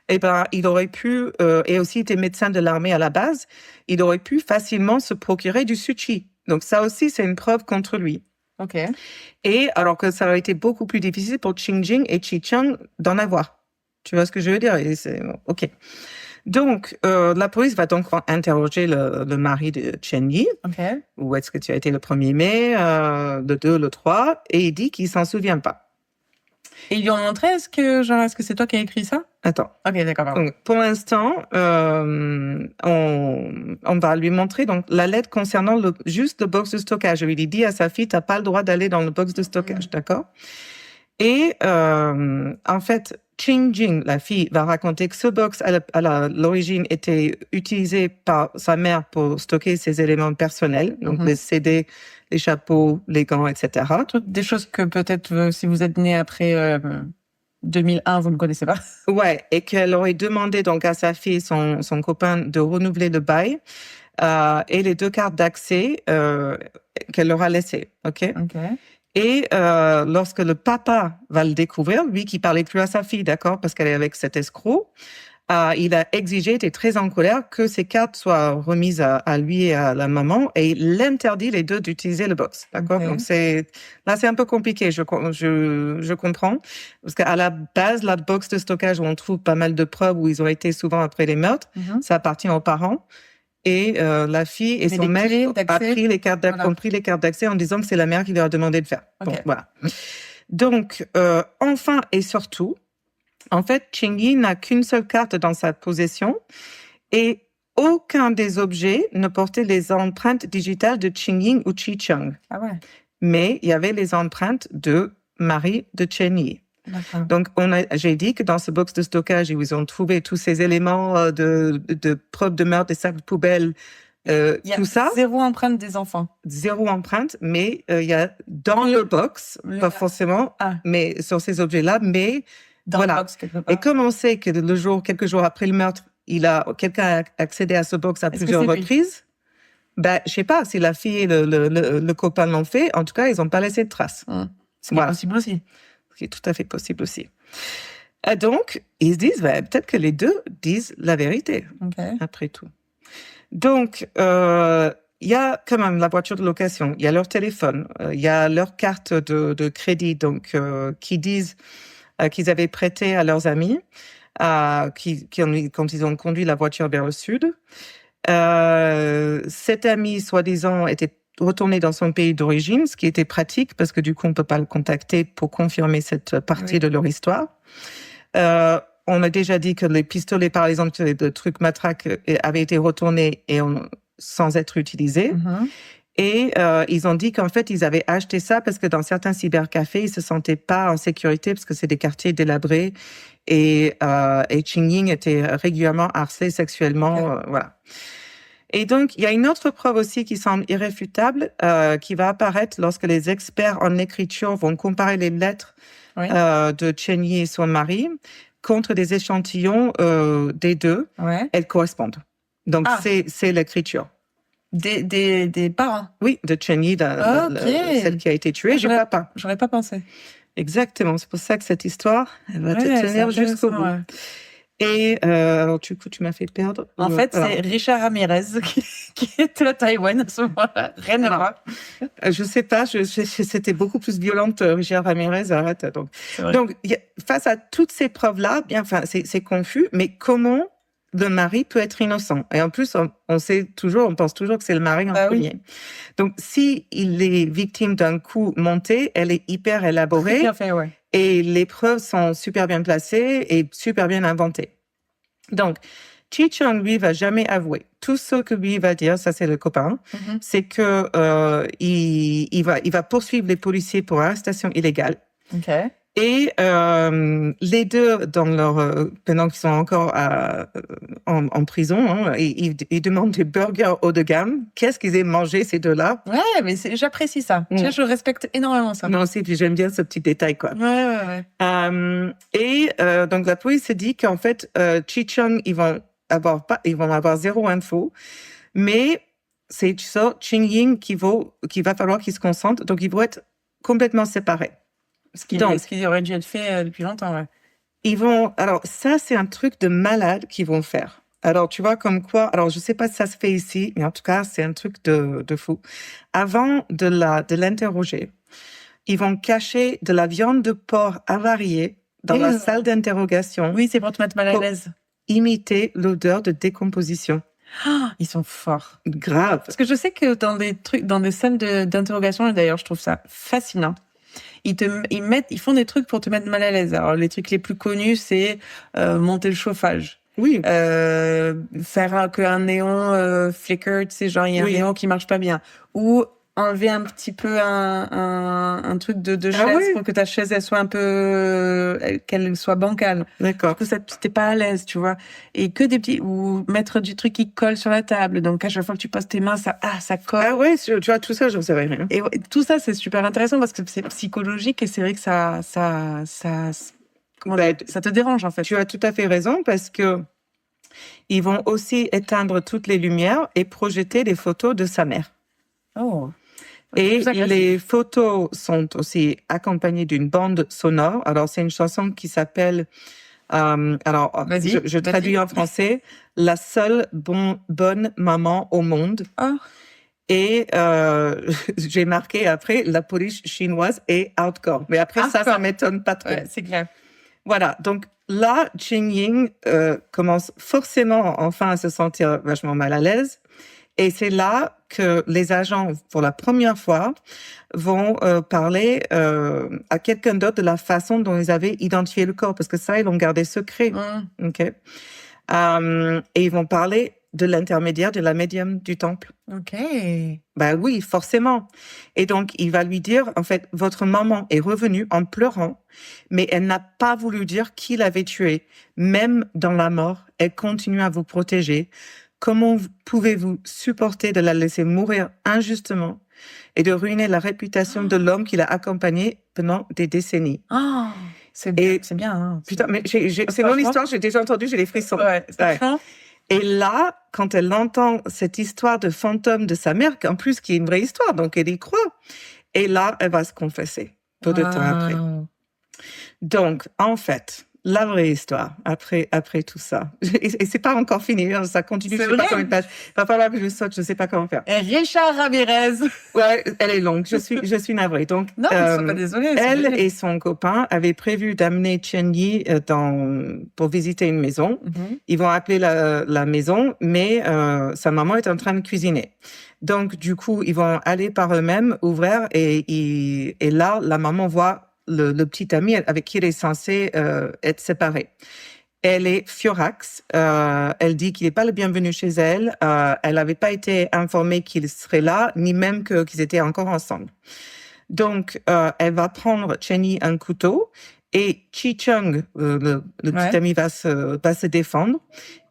eh ben, il aurait pu, et aussi était médecin de l'armée à la base, il aurait pu facilement se procurer du sushi. Donc ça aussi, c'est une preuve contre lui. Ok. Et alors que ça aurait été beaucoup plus difficile pour Qing Jing et Qi Chang d'en avoir. Tu vois ce que je veux dire? Ok. Donc, la police va donc interroger le mari de Chen Yi. Ok. Où est-ce que tu as été le 1er mai, le 2, le 3, et il dit qu'il s'en souvient pas. Et ils lui ont montré, est-ce que c'est toi qui as écrit ça? Attends. Ok, d'accord. Donc, pour l'instant, on va lui montrer donc la lettre concernant juste le box de stockage. Il dit à sa fille, t'as pas le droit d'aller dans le box de stockage, d'accord? Et en fait, Qing Jing, la fille, va raconter que ce box, à l'origine, était utilisé par sa mère pour stocker ses éléments personnels, donc les CD, les chapeaux, les gants, etc. Des choses que peut-être, si vous êtes né après 2001, vous ne connaissez pas. Ouais, et qu'elle aurait demandé donc à sa fille, son copain, de renouveler le bail et les 2 cartes d'accès qu'elle leur a laissées, ok? Et lorsque le papa va le découvrir, lui qui parlait plus à sa fille, d'accord, parce qu'elle est avec cet escroc, il a exigé, était très en colère, que ces cartes soient remises à lui et à la maman, et il interdit les 2 d'utiliser le box, d'accord. Donc c'est un peu compliqué, je comprends, parce qu'à la base, la box de stockage où on trouve pas mal de preuves où ils ont été souvent après les meurtres, ça appartient aux parents. Et la fille et son mec ont pris les cartes d'accès en disant que c'est la mère qui leur a demandé de faire. Bon, voilà. Donc, enfin et surtout, en fait, Qing Yi n'a qu'une seule carte dans sa possession et aucun des objets ne portait les empreintes digitales de Qing Yi ou Qi Chang. Ah ouais. Mais il y avait les empreintes de mari de Chen Yi. Donc, j'ai dit que dans ce box de stockage où ils ont trouvé tous ces éléments de preuves de meurtre, des sacs de poubelle Il y a tout ça, 0 empreinte des enfants. 0 empreinte, mais il y a dans le box, pas forcément, mais sur ces objets-là, mais Dans voilà. le box, quelque part. Et comme on sait que quelques jours après le meurtre, quelqu'un a accédé à ce box à Est-ce que plusieurs c'est lui? reprises, ben, je sais pas si la fille et le copain l'ont fait. En tout cas, ils n'ont pas laissé de traces. Ce qui est possible aussi. Ce qui est tout à fait possible aussi. Et donc, ils se disent, ben, peut-être que les deux disent la vérité, après tout. Donc, il y a quand même la voiture de location, il y a leur téléphone, il y a leur carte de crédit, donc qui disent qu'ils avaient prêté à leurs amis quand ils ont conduit la voiture vers le sud. Cet ami, soi-disant, était retourné dans son pays d'origine, ce qui était pratique parce que du coup, on peut pas le contacter pour confirmer cette partie de leur histoire. On a déjà dit que les pistolets, par exemple, de trucs matraques avaient été retournés sans être utilisés. Et ils ont dit qu'en fait, ils avaient acheté ça parce que dans certains cybercafés, ils se sentaient pas en sécurité parce que c'est des quartiers délabrés et Qingying était régulièrement harcelé sexuellement. Voilà. Et donc, il y a une autre preuve aussi qui semble irréfutable, qui va apparaître lorsque les experts en écriture vont comparer les lettres de Chen Yi et son mari contre des échantillons des deux. Elles correspondent. Donc, c'est l'écriture. Des parents. Oui, de Chen Yi, celle qui a été tuée, du papa. J'aurais pas pensé. Exactement. C'est pour ça que cette histoire, elle va te tenir jusqu'au bout. Et alors, du coup, tu m'as fait perdre. En fait, c'est Richard Ramirez qui est à Taïwan à ce moment-là. Rien à voir. Je sais pas, c'était beaucoup plus violente, Richard Ramirez. Arrête. Donc, face à toutes ces preuves-là, bien, enfin, c'est confus, mais comment le mari peut être innocent? Et en plus, on pense toujours que c'est le mari en premier. Oui. Donc, si il est victime d'un coup monté, elle est hyper élaborée. Bien fait, Et les preuves sont super bien placées et super bien inventées. Donc, Chi Chong, lui, va jamais avouer. Tout ce que lui va dire, ça c'est le copain, c'est que il va poursuivre les policiers pour arrestation illégale. Et les deux, pendant qu'ils sont encore en prison, ils demandent des burgers haut de gamme. Qu'est-ce qu'ils aiment manger, ces deux-là? Ouais, mais j'apprécie ça. Tiens, je respecte énormément ça. Moi aussi, puis j'aime bien ce petit détail, quoi. Ouais. Donc la police se dit qu'en fait, Chi Chong, ils vont avoir 0 info, mais c'est Qingying qui va falloir qu'ils se concentrent, donc ils vont être complètement séparés. Ce qui aurait dû être fait depuis longtemps, Alors, ça, c'est un truc de malade qu'ils vont faire. Alors, tu vois, comme quoi, alors, je sais pas si ça se fait ici, mais en tout cas, c'est un truc de fou. Avant de l'interroger, ils vont cacher de la viande de porc avariée dans la salle d'interrogation. Oui, c'est pour te mettre mal à l'aise. Imiter l'odeur de décomposition. Ils sont forts. Grave. Parce que je sais que dans des salles d'interrogation, et d'ailleurs, je trouve ça fascinant. Ils font des trucs pour te mettre mal à l'aise. Alors, les trucs les plus connus, c'est monter le chauffage. Oui. Faire qu'un néon flicker, tu sais, genre, il y a un néon qui marche pas bien. Ou enlever un petit peu un truc de chaise pour que ta chaise, elle soit un peu, qu'elle soit bancale. D'accord. Du coup, t'es pas à l'aise, tu vois. Et que des petits, ou mettre du truc qui colle sur la table. Donc, à chaque fois que tu poses tes mains, ça colle. Ah ouais, tu vois, tout ça, j'en savais rien. Et tout ça, c'est super intéressant parce que c'est psychologique et c'est vrai que ça te dérange, en fait. Tu as tout à fait raison parce que ils vont aussi éteindre toutes les lumières et projeter des photos de sa mère. Oh. Et les photos sont aussi accompagnées d'une bande sonore. Alors, c'est une chanson qui s'appelle, je traduis en français, La seule bonne maman au monde. Oh. Et j'ai marqué après, la police chinoise est hardcore. Mais après ça m'étonne pas trop. Ouais, c'est clair. Voilà, donc là, Qingying commence forcément enfin à se sentir vachement mal à l'aise. Et c'est là que les agents, pour la première fois, vont parler à quelqu'un d'autre de la façon dont ils avaient identifié le corps, parce que ça, ils l'ont gardé secret. Okay. Et ils vont parler de l'intermédiaire de la médium du temple. Ok. Ben oui, forcément. Et donc, il va lui dire, en fait, votre maman est revenue en pleurant, mais elle n'a pas voulu dire qui l'avait tuée. Même dans la mort, elle continue à vous protéger. Comment pouvez-vous supporter de la laisser mourir injustement et de ruiner la réputation de l'homme qui l'a accompagnée pendant des décennies? Oh, c'est bien. Hein. Putain, mais c'est mon histoire, j'ai déjà entendu, j'ai les frissons. Ouais. Et là, quand elle entend cette histoire de fantôme de sa mère, en plus qui est une vraie histoire, donc elle y croit. Et là, elle va se confesser peu de temps après. Donc, en fait, la vraie histoire, après tout ça, et c'est pas encore fini, hein, ça continue, je sais pas combien de pages. Il va falloir que je saute, je sais pas comment faire. Et Richard Ramirez. Ouais, elle est longue, je suis navrée. Donc, non, je suis pas désolée. Elle et son copain avaient prévu d'amener Chen Yi pour visiter une maison. Mm-hmm. Ils vont appeler la maison, mais sa maman est en train de cuisiner. Donc, du coup, ils vont aller par eux-mêmes, ouvrir, et là, la maman voit le petit ami avec qui elle est censée être séparée. Elle est furax. Elle dit qu'il n'est pas le bienvenu chez elle. Elle n'avait pas été informée qu'il serait là, ni même qu'ils étaient encore ensemble. Donc, elle va prendre Chen Yi un couteau et Chi Chung, le petit ami, va se défendre.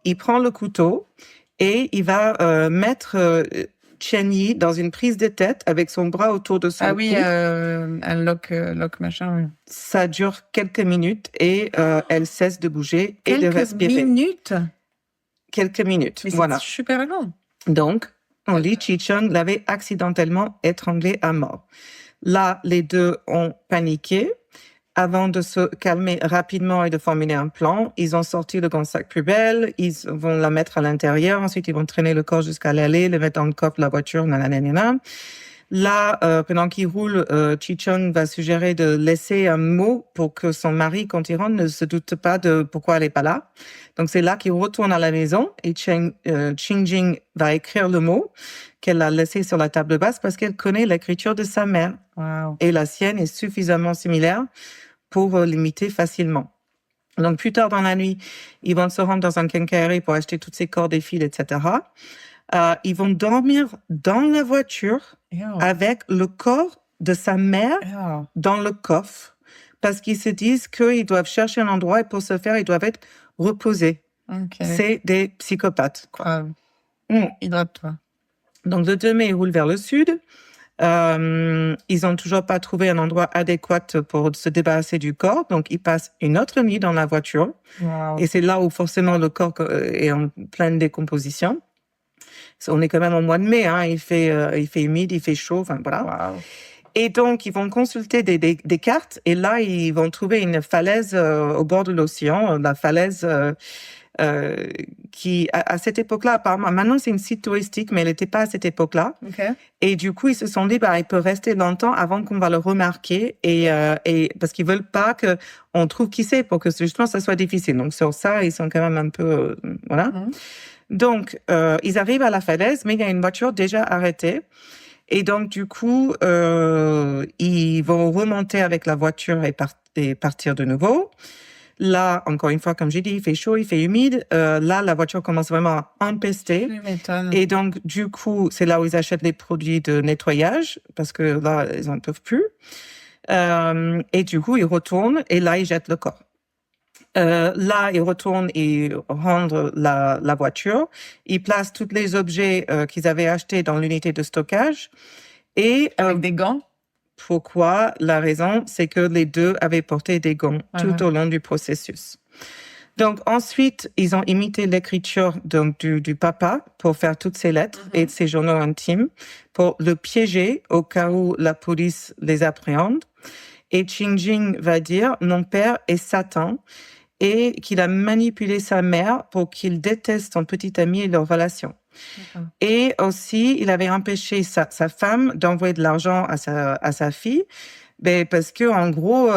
Il prend le couteau et il va mettre Chen Yi dans une prise de tête avec son bras autour de son cou. Ah oui, un lock machin. Oui. Ça dure quelques minutes et elle cesse de bouger et de respirer. Quelques minutes. Mais voilà. C'est super long. Donc, on lit Chi Chung l'avait accidentellement étranglé à mort. Là, les deux ont paniqué. Avant de se calmer rapidement et de formuler un plan, ils ont sorti le grand sac poubelle, ils vont la mettre à l'intérieur, ensuite ils vont traîner le corps jusqu'à l'allée, le mettre dans le coffre de la voiture, nanana. Là, pendant qu'ils roulent, Chi Chung va suggérer de laisser un mot pour que son mari, quand il rentre, ne se doute pas de pourquoi elle est pas là. Donc c'est là qu'il retourne à la maison et Qingjing va écrire le mot qu'elle a laissé sur la table basse parce qu'elle connaît l'écriture de sa mère. Wow. Et la sienne est suffisamment similaire pour l'imiter facilement. Donc, plus tard dans la nuit, ils vont se rendre dans un quincaillerie pour acheter toutes ces cordes et fils, etc. Ils vont dormir dans la voiture avec le corps de sa mère dans le coffre parce qu'ils se disent qu'ils doivent chercher un endroit et pour ce faire, ils doivent être reposés. Okay. C'est des psychopathes, quoi. Hydrate-toi. Donc, le 2 mai, ils roulent vers le sud. Ils ont toujours pas trouvé un endroit adéquat pour se débarrasser du corps, donc ils passent une autre nuit dans la voiture. Wow. Et c'est là où forcément le corps est en pleine décomposition. On est quand même au mois de mai, hein, il fait humide, il fait chaud, enfin voilà. Wow. Et donc ils vont consulter des cartes et là ils vont trouver une falaise au bord de l'océan, la falaise qui à cette époque-là apparemment, maintenant c'est une site touristique mais elle n'était pas à cette époque-là. Okay. Et du coup ils se sont dit il peut rester longtemps avant qu'on va le remarquer et parce qu'ils veulent pas que on trouve qui c'est pour que justement ça soit difficile. Donc sur ça ils sont quand même un peu voilà. Donc ils arrivent à la falaise mais il y a une voiture déjà arrêtée. Et donc, du coup, ils vont remonter avec la voiture et partir de nouveau. Là, encore une fois, comme j'ai dit, il fait chaud, il fait humide. Là, la voiture commence vraiment à empester. Et donc, du coup, c'est là où ils achètent les produits de nettoyage, parce que là, ils n'en peuvent plus. Et du coup, ils retournent et là, ils jettent le corps. Là, ils retournent et rendent la voiture. Ils placent tous les objets qu'ils avaient achetés dans l'unité de stockage. Et avec des gants. Pourquoi? La raison, c'est que les deux avaient porté des gants tout au long du processus. Donc ensuite, ils ont imité l'écriture donc du papa pour faire toutes ces lettres et ses journaux intimes pour le piéger au cas où la police les appréhende. Et Qingjing va dire mon père est Satan et qu'il a manipulé sa mère pour qu'il déteste son petit ami et leur relation. Et aussi, il avait empêché sa femme d'envoyer de l'argent à sa fille, parce que en gros,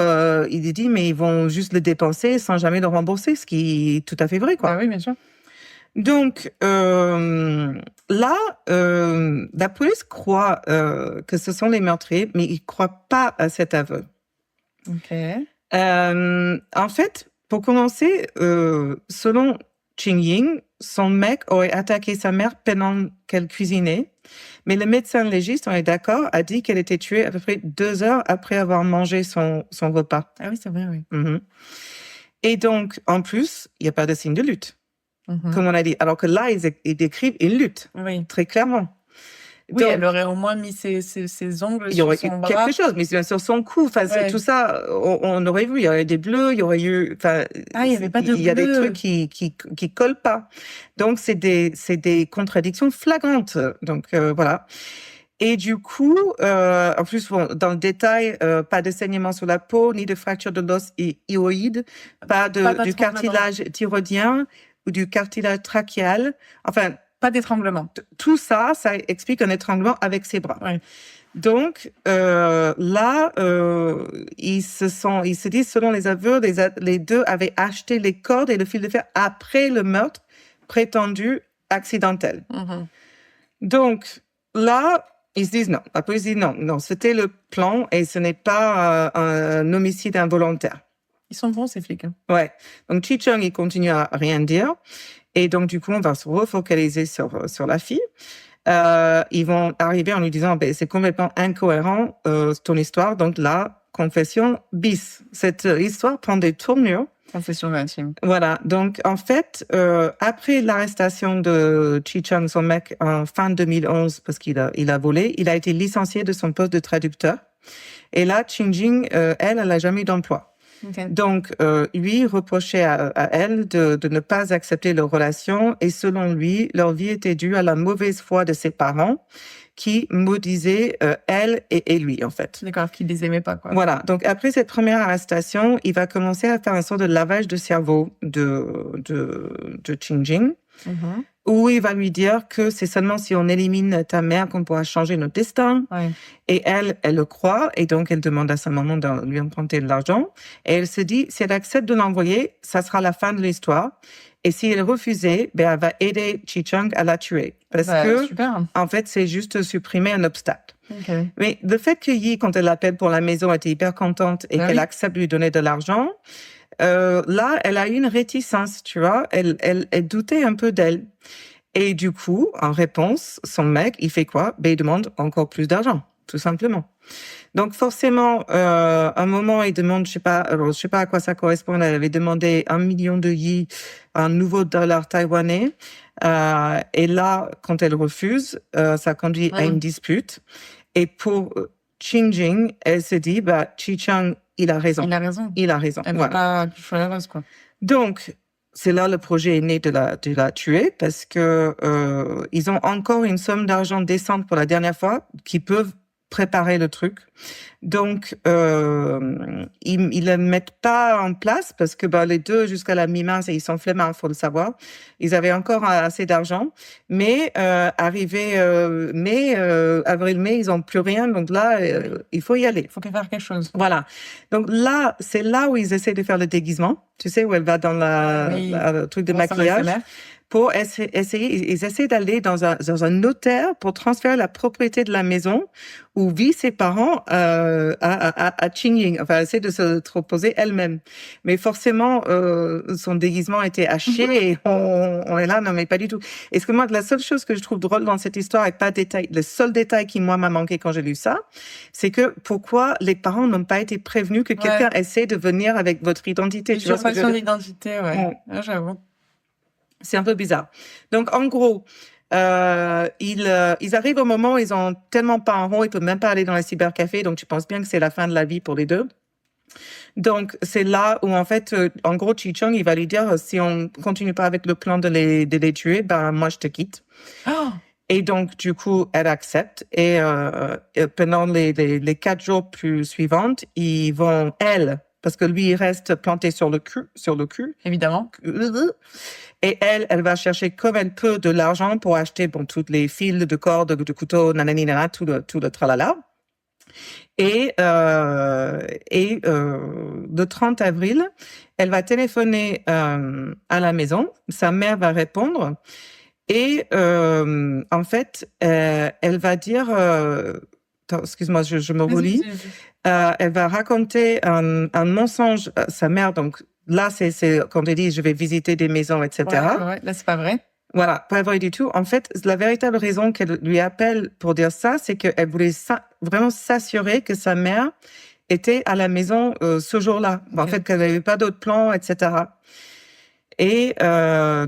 il dit mais ils vont juste le dépenser sans jamais le rembourser, ce qui est tout à fait vrai, quoi. Ah oui, bien sûr. Donc là, la police croit que ce sont les meurtriers, mais ils croient pas à cet aveu. Ok. En fait, pour commencer, selon Qingying, son mec aurait attaqué sa mère pendant qu'elle cuisinait, mais le médecin légiste, on est d'accord, a dit qu'elle était tuée à peu près 2 heures après avoir mangé son repas. Ah oui, c'est vrai, oui. Et donc, en plus, il n'y a pas de signe de lutte. Mhm. comme on a dit. Alors que là, ils décrivent une lutte, Oui. très clairement. Oui, Donc, elle aurait au moins mis ses ongles il y sur aurait son eu bras. quelque chose, mais bien sûr son cou, enfin, Ouais. tout ça, on aurait vu. Il y aurait des bleus, il y aurait eu, enfin, Ah, il y avait pas de il y a des bleu. trucs qui collent pas. Donc, c'est des contradictions flagrantes. Donc, voilà. Et du coup, en plus, bon, dans le détail, pas de saignement sur la peau, ni de fracture de l'os hyoïde, Pas du d'étranglement. cartilage thyroïdien ou du cartilage trachéal. Enfin, Pas d'étranglement. tout ça, ça explique un étranglement avec ses bras. Ouais. Donc là, ils se disent, selon les aveux, les deux avaient acheté les cordes et le fil de fer après le meurtre prétendu accidentel. Mhm. Donc là, ils se disent non. La police dit non, c'était le plan et ce n'est pas un homicide involontaire. Ils sont bons, ces flics. Hein. Ouais. Donc Chi Chung, il continue à rien dire. Et donc, du coup, on va se refocaliser sur la fille. Ils vont arriver en lui disant, c'est complètement incohérent, ton histoire. Donc là, confession bis. Cette histoire prend des tournures. Confession intime. Voilà. Donc, en fait, après l'arrestation de Chi Chung, son mec, en fin 2011, parce qu'il a volé, il a été licencié de son poste de traducteur. Et là, Qing Jing, elle a jamais eu d'emploi. Okay. Donc, lui reprochait à elle de ne pas accepter leur relation et selon lui, leur vie était due à la mauvaise foi de ses parents qui maudisaient elle et lui, en fait. D'accord, qu'ils les aimaient pas, quoi. Voilà. Donc, après cette première arrestation, il va commencer à faire un sort de lavage de cerveau de Qing Jing, où il va lui dire que c'est seulement si on élimine ta mère qu'on pourra changer notre destin. Ouais. Et elle le croit, et donc elle demande à sa maman de lui emprunter de l'argent. Et elle se dit, si elle accepte de l'envoyer, ça sera la fin de l'histoire. Et si elle refusait, elle va aider Chi Chung à la tuer. Parce que, super. en fait, c'est juste supprimer un obstacle. Okay. Mais le fait que Yi, quand elle l'appelle pour la maison, était hyper contente et qu'elle accepte de lui donner de l'argent, là, elle a eu une réticence, tu vois. Elle doutait un peu d'elle. Et du coup, en réponse, son mec, il fait quoi? Il demande encore plus d'argent, tout simplement. Donc forcément, un moment, il demande, je sais pas à quoi ça correspond. Elle avait demandé 1 million de Yi, un nouveau dollar taïwanais. Et là, quand elle refuse, ça conduit à une dispute. Et pour Qing Jing, elle se dit, Chi Chung, il a raison. Il a raison. Elle voilà. pas du choix la quoi. Donc, c'est là le projet est né de la tuer parce que ils ont encore une somme d'argent décente pour la dernière fois qui peuvent préparer le truc. Donc, ils le mettent pas en place parce que les deux, jusqu'à la mi-mars, ils sont flemmards, faut le savoir. Ils avaient encore assez d'argent, mais arrivé avril-mai, ils ont plus rien. Donc là, il faut y aller. Il faut faire quelque chose. Voilà. Donc là, c'est là où ils essaient de faire le déguisement. Tu sais, où elle va dans le truc de maquillage. Pour essayer, ils essaient d'aller dans un notaire pour transférer la propriété de la maison où vivent ses parents à Qing Jing. Enfin, elle essaie de se proposer elle-même. Mais forcément, son déguisement était haché et on est là, non mais pas du tout. Est-ce que moi, la seule chose que je trouve drôle dans cette histoire et pas détail, le seul détail qui moi m'a manqué quand j'ai lu ça, c'est que pourquoi les parents n'ont pas été prévenus que quelqu'un essaie de venir avec votre identité. Tu vois son identité, ouais. J'avoue. C'est un peu bizarre. Donc, en gros, ils arrivent au moment où ils ont tellement pas en rond, ils peuvent même pas aller dans les cybercafés, donc tu penses bien que c'est la fin de la vie pour les deux. Donc, c'est là où, en fait, en gros, Chi Chung, il va lui dire, si on continue pas avec le plan de les tuer, moi, je te quitte. Oh. Et donc, du coup, elle accepte. Et pendant les 4 jours plus suivantes, ils vont, parce que lui, il reste planté sur le cul. Évidemment. Et elle va chercher comme elle peut de l'argent pour acheter, toutes les fils de cordes, de couteaux, nanani, nana, tout le tralala. Et le 30 avril, elle va téléphoner à la maison. Sa mère va répondre. Et en fait, elle va dire... excuse-moi, je me relis. Elle va raconter un mensonge à sa mère. Donc là, c'est quand elle dit « je vais visiter des maisons, etc. » Ouais, là, c'est pas vrai. Voilà, pas vrai du tout. En fait, la véritable raison qu'elle lui appelle pour dire ça, c'est qu'elle voulait vraiment s'assurer que sa mère était à la maison ce jour-là. En fait, qu'elle n'avait pas d'autres plans, etc. Et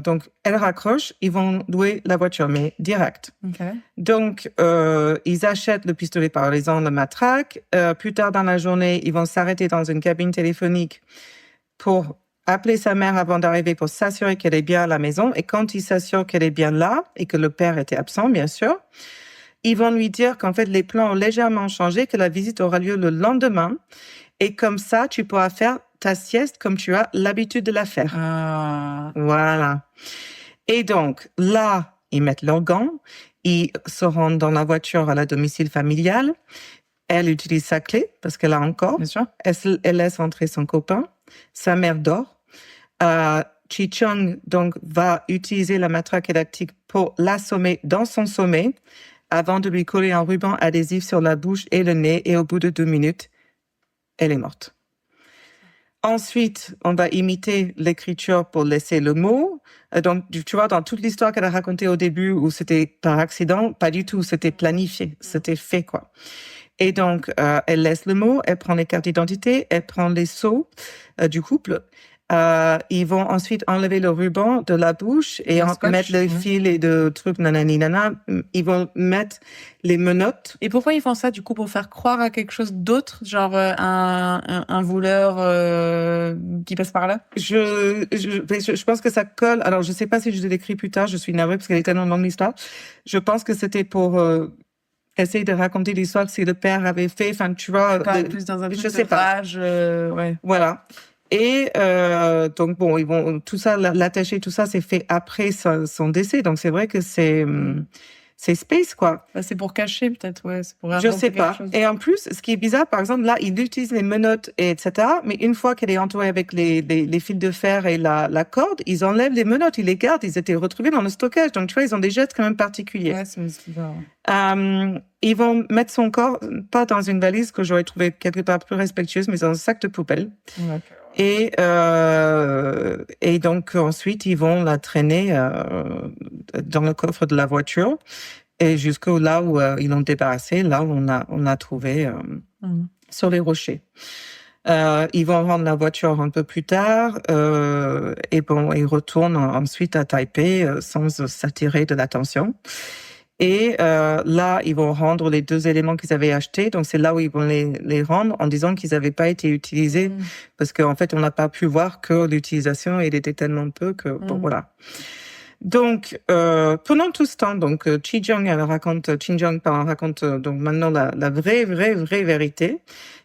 donc, elle raccroche, ils vont louer la voiture, mais direct. Ok. Donc, ils achètent le pistolet paralysant, le matraque. Plus tard dans la journée, ils vont s'arrêter dans une cabine téléphonique pour appeler sa mère avant d'arriver pour s'assurer qu'elle est bien à la maison. Et quand ils s'assurent qu'elle est bien là et que le père était absent, bien sûr, ils vont lui dire qu'en fait, les plans ont légèrement changé, que la visite aura lieu le lendemain. Et comme ça, tu pourras faire ta sieste comme tu as l'habitude de la faire. Ah. Voilà. Et donc, là, ils mettent leurs gants, ils se rendent dans la voiture à la domicile familial. Elle utilise sa clé, parce qu'elle a encore. Bien sûr. Elle laisse entrer son copain. Sa mère dort. Chi-Chung, donc, va utiliser la matraque électrique pour l'assommer dans son sommeil, avant de lui coller un ruban adhésif sur la bouche et le nez. Et au bout de 2 minutes, elle est morte. Ensuite, on va imiter l'écriture pour laisser le mot. Donc, tu vois, dans toute l'histoire qu'elle a racontée au début, où c'était par accident, pas du tout, c'était planifié, c'était fait, quoi. Et donc, elle laisse le mot, elle prend les cartes d'identité, elle prend les sceaux du couple. Ils vont ensuite enlever le ruban de la bouche et mettre le fil et de trucs nanani nana. Ils vont mettre les menottes. Et pourquoi ils font ça, du coup, pour faire croire à quelque chose d'autre, genre un voleur qui passe par là? Je pense que ça colle. Alors, je sais pas si je l'écris plus tard, je suis navrée parce qu'elle est tellement longue l'histoire. Je pense que c'était pour essayer de raconter l'histoire que si le père avait fait, enfin, tu vois. Plus dans un truc je sais pas. rage, ouais. Voilà. Et donc bon, ils vont tout ça, l'attacher, tout ça, c'est fait après son décès. Donc c'est vrai que c'est space, quoi. Bah, c'est pour cacher peut-être, ouais. C'est pour Je sais pas. Et en plus, ce qui est bizarre, par exemple, là, il utilise les menottes et etc. Mais une fois qu'elle est entourée avec les fils de fer et la corde, ils enlèvent les menottes, ils les gardent. Ils étaient retrouvés dans le stockage. Donc tu vois, ils ont des gestes quand même particuliers. Ouais, c'est bizarre. Ils vont mettre son corps pas dans une valise que j'aurais trouvé quelque part plus respectueuse, mais dans un sac de poubelle. Ouais. Et donc ensuite ils vont la traîner dans le coffre de la voiture et jusqu'au là où ils l'ont débarrassé, là où on a trouvé sur les rochers. Ils vont rendre la voiture un peu plus tard et bon, ils retournent ensuite à Taipei sans s'attirer de l'attention. Et là, ils vont rendre les 2 éléments qu'ils avaient achetés. Donc, c'est là où ils vont les rendre en disant qu'ils n'avaient pas été utilisés parce qu'en fait, on n'a pas pu voir que l'utilisation, elle était tellement peu que, bon, voilà. Donc, pendant tout ce temps, donc, Chi-Jung raconte donc maintenant la vraie vérité.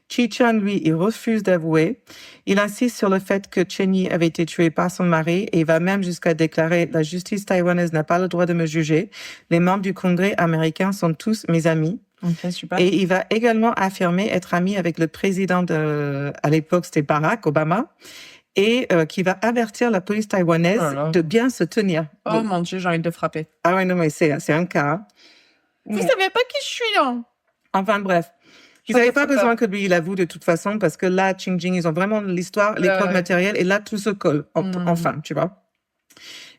Chi-Chan, lui, il refuse d'avouer. Il insiste sur le fait que Chen-Yi avait été tué par son mari et il va même jusqu'à déclarer « La justice taïwanaise n'a pas le droit de me juger. Les membres du Congrès américain sont tous mes amis. » Okay, super. Et il va également affirmer être ami avec le président à l'époque, c'était Barack Obama, et qui va avertir la police taïwanaise de bien se tenir. Oh mon Dieu, j'ai envie de le frapper. Ah ouais, non, mais c'est un cas. Vous savez pas qui je suis, hein? Enfin, bref. Ils n'avaient pas besoin que lui, il avoue de toute façon, parce que là, Qing-Jing, ils ont vraiment l'histoire, les preuves matérielles, et là, tout se colle, enfin, tu vois.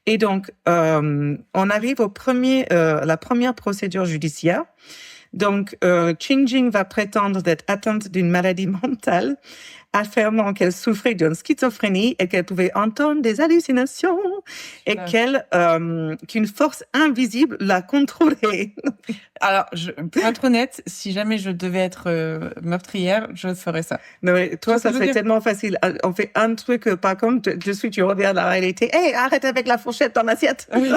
Et donc, on arrive la première procédure judiciaire. Donc, Qing-Jing va prétendre d'être atteinte d'une maladie mentale, affirmant qu'elle souffrait d'une schizophrénie et qu'elle pouvait entendre des hallucinations et qu'une force invisible la contrôlait. Alors, pour être honnête, si jamais je devais être meurtrière, je ferais ça. Non, mais toi, ça serait tellement facile. On fait un truc, par contre, de suite, tu reviens à la réalité. Hey, arrête avec la fourchette dans l'assiette. Oui.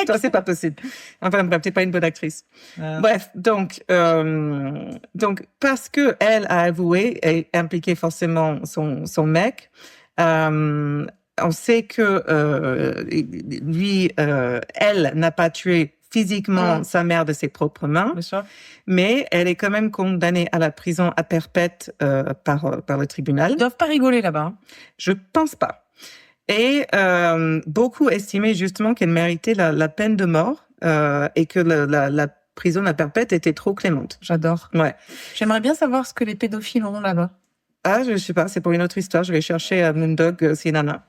Toi, c'est pas possible. Enfin, bref, t'es pas une bonne actrice. Bref, donc, parce que elle a avoué et impliqué forcément son mec, on sait que elle n'a pas tué physiquement sa mère de ses propres mains, mais elle est quand même condamnée à la prison à perpète par le tribunal. Ils doivent pas rigoler là-bas. Je pense pas. Et beaucoup estimaient justement qu'elle méritait la peine de mort et que la prison à perpète était trop clémente. J'adore. Ouais. J'aimerais bien savoir ce que les pédophiles ont là-bas. Ah, je sais pas, c'est pour une autre histoire. Je vais chercher à Moondog Sinana.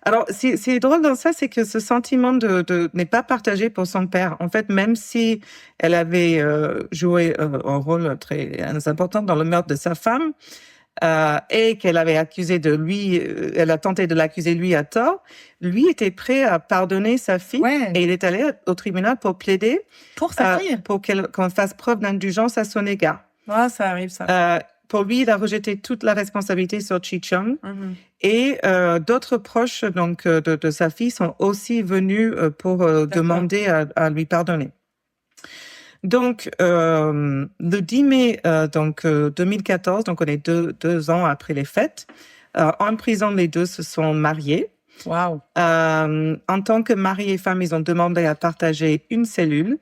Alors, c'est drôle dans ça, c'est que ce sentiment n'est pas partagé pour son père. En fait, même si elle avait joué un rôle très important dans le meurtre de sa femme, et qu'elle avait accusé de lui, elle a tenté de l'accuser lui à tort, lui était prêt à pardonner sa fille Ouais. et il est allé au tribunal pour plaider Pour sa fille. pour qu'on fasse preuve d'indulgence à son égard. Ah, ça arrive, ça. Pour lui, il a rejeté toute la responsabilité sur Chi Chung Mhm. et d'autres proches donc de sa fille sont aussi venus pour demander à lui pardonner. Donc, le 10 mai 2014, donc on est deux ans après les fêtes, en prison, les deux se sont mariés. Waouh. En tant que mari et femme, ils ont demandé à partager une cellule,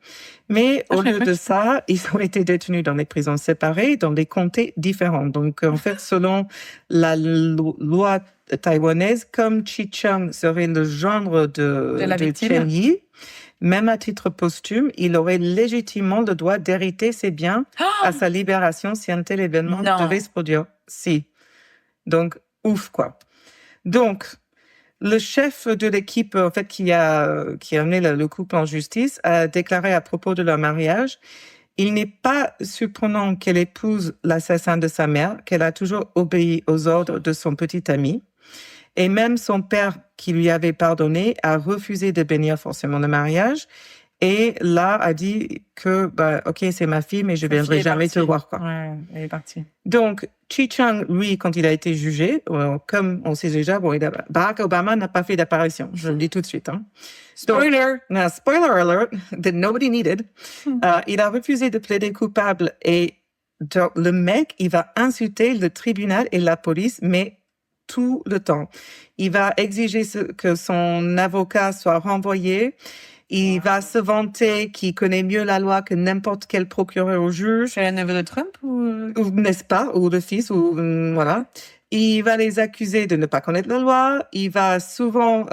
mais au lieu de ça, ils ont été détenus dans des prisons séparées, dans des comtés différents. Donc, en fait, selon la loi taïwanaise, comme Chi Chung serait le gendre de la victime. Chen Yi, même à titre posthume, il aurait légitimement le droit d'hériter ses biens à sa libération si un tel événement Non. devait se produire. Si. Donc, ouf, quoi. Donc, le chef de l'équipe, en fait, qui a amené le couple en justice, a déclaré à propos de leur mariage: il n'est pas surprenant qu'elle épouse l'assassin de sa mère, qu'elle a toujours obéi aux ordres de son petit ami. Et même son père, qui lui avait pardonné, a refusé de bénir forcément le mariage. Et là, a dit que, ok, c'est ma fille, mais je viendrai jamais te voir, quoi. Ouais, elle est partie. Donc, Chi Chung, lui, quand il a été jugé, comme on sait déjà, Barack Obama n'a pas fait d'apparition. Je le dis tout de suite, hein. Spoiler! Donc, spoiler alert that nobody needed. Il a refusé de plaider coupable et le mec, il va insulter le tribunal et la police, mais tout le temps. Il va exiger que son avocat soit renvoyé. Il va se vanter qu'il connaît mieux la loi que n'importe quel procureur ou juge. C'est la neveu de Trump ou N'est-ce pas? Ou le fils, ou voilà. Il va les accuser de ne pas connaître la loi. Il va souvent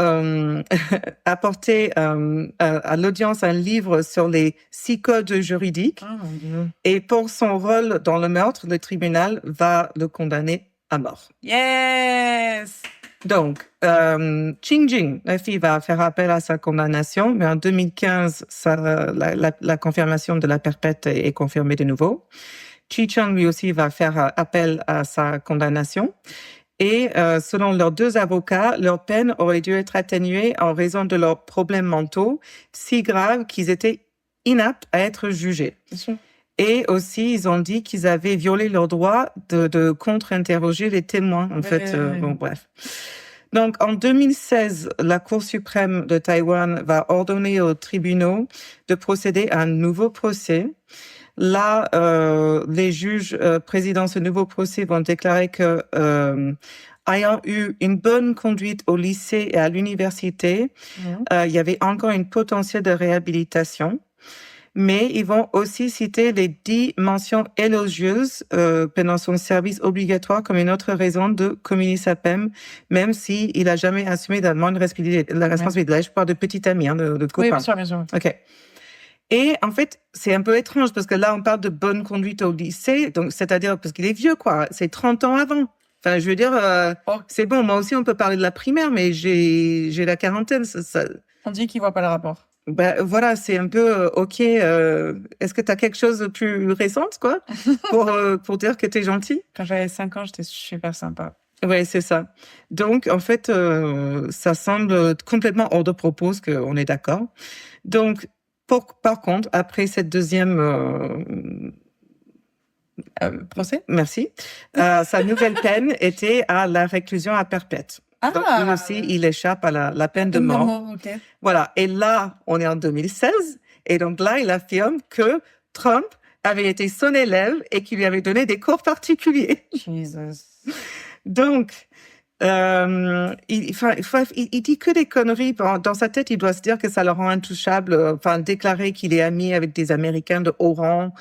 apporter à l'audience un livre sur les 6 codes juridiques. Oh mon Dieu. Et pour son rôle dans le meurtre, le tribunal va le condamner à mort. Yes! Donc, Qing Jing, la fille, va faire appel à sa condamnation, mais en 2015, la confirmation de la perpète est confirmée de nouveau. Chi Chung, lui aussi, va faire appel à sa condamnation. Et selon leurs 2 avocats, leur peine aurait dû être atténuée en raison de leurs problèmes mentaux si graves qu'ils étaient inaptes à être jugés. Bien sûr. Et aussi, ils ont dit qu'ils avaient violé leur droit de contre-interroger les témoins, en fait. Bon, bref. Donc, en 2016, la Cour suprême de Taïwan va ordonner aux tribunaux de procéder à un nouveau procès. Là, les juges présidant ce nouveau procès vont déclarer que, ayant eu une bonne conduite au lycée et à l'université, il y avait encore une potentiel de réhabilitation. Mais ils vont aussi citer les 10 mentions élogieuses pendant son service obligatoire comme une autre raison de commuer sa peine, même s'il n'a jamais assumé la moindre responsabilité. Là, je parle de petit ami, de copain. Oui, bien sûr, bien sûr. OK. Et en fait, c'est un peu étrange parce que là, on parle de bonne conduite au lycée, donc c'est-à-dire parce qu'il est vieux, quoi. C'est 30 ans avant. Enfin, je veux dire, c'est bon, moi aussi, on peut parler de la primaire, mais j'ai la quarantaine. On dit qu'il voit pas le rapport. Voilà, c'est un peu OK. Est-ce que tu as quelque chose de plus récente, quoi, pour dire que tu es gentil? Quand j'avais 5 ans, j'étais super sympa. Ouais, c'est ça. Donc, en fait, ça semble complètement hors de propos, qu'on est d'accord. Donc, par contre, après cette deuxième procès? Merci. Sa nouvelle peine était à la réclusion à perpète. Donc, lui aussi, il échappe à la peine de mort. Okay. Voilà. Et là, on est en 2016. Et donc là, il affirme que Trump avait été son élève et qu'il lui avait donné des cours particuliers. Jesus. Donc, il dit que des conneries. Dans sa tête, il doit se dire que ça le rend intouchable. Déclarer qu'il est ami avec des Américains de haut rang.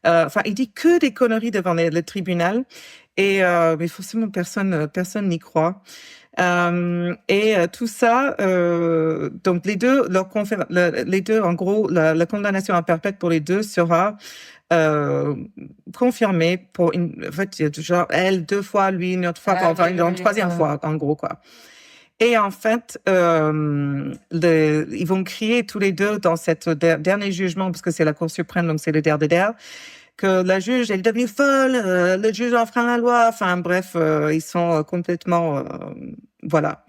Il dit que des conneries devant le tribunal. Et mais forcément, personne n'y croit. Tout ça, donc les deux, en gros, la condamnation à perpète pour les deux sera confirmée pour en fait, genre elle 2 fois, lui une autre fois, une 3e fois, en gros, quoi. Et en fait, ils vont crier tous les deux dans cette dernier jugement, parce que c'est la Cour suprême, donc c'est le der, que la juge elle est devenue folle, le juge enfreint la loi. Enfin bref, ils sont complètement voilà.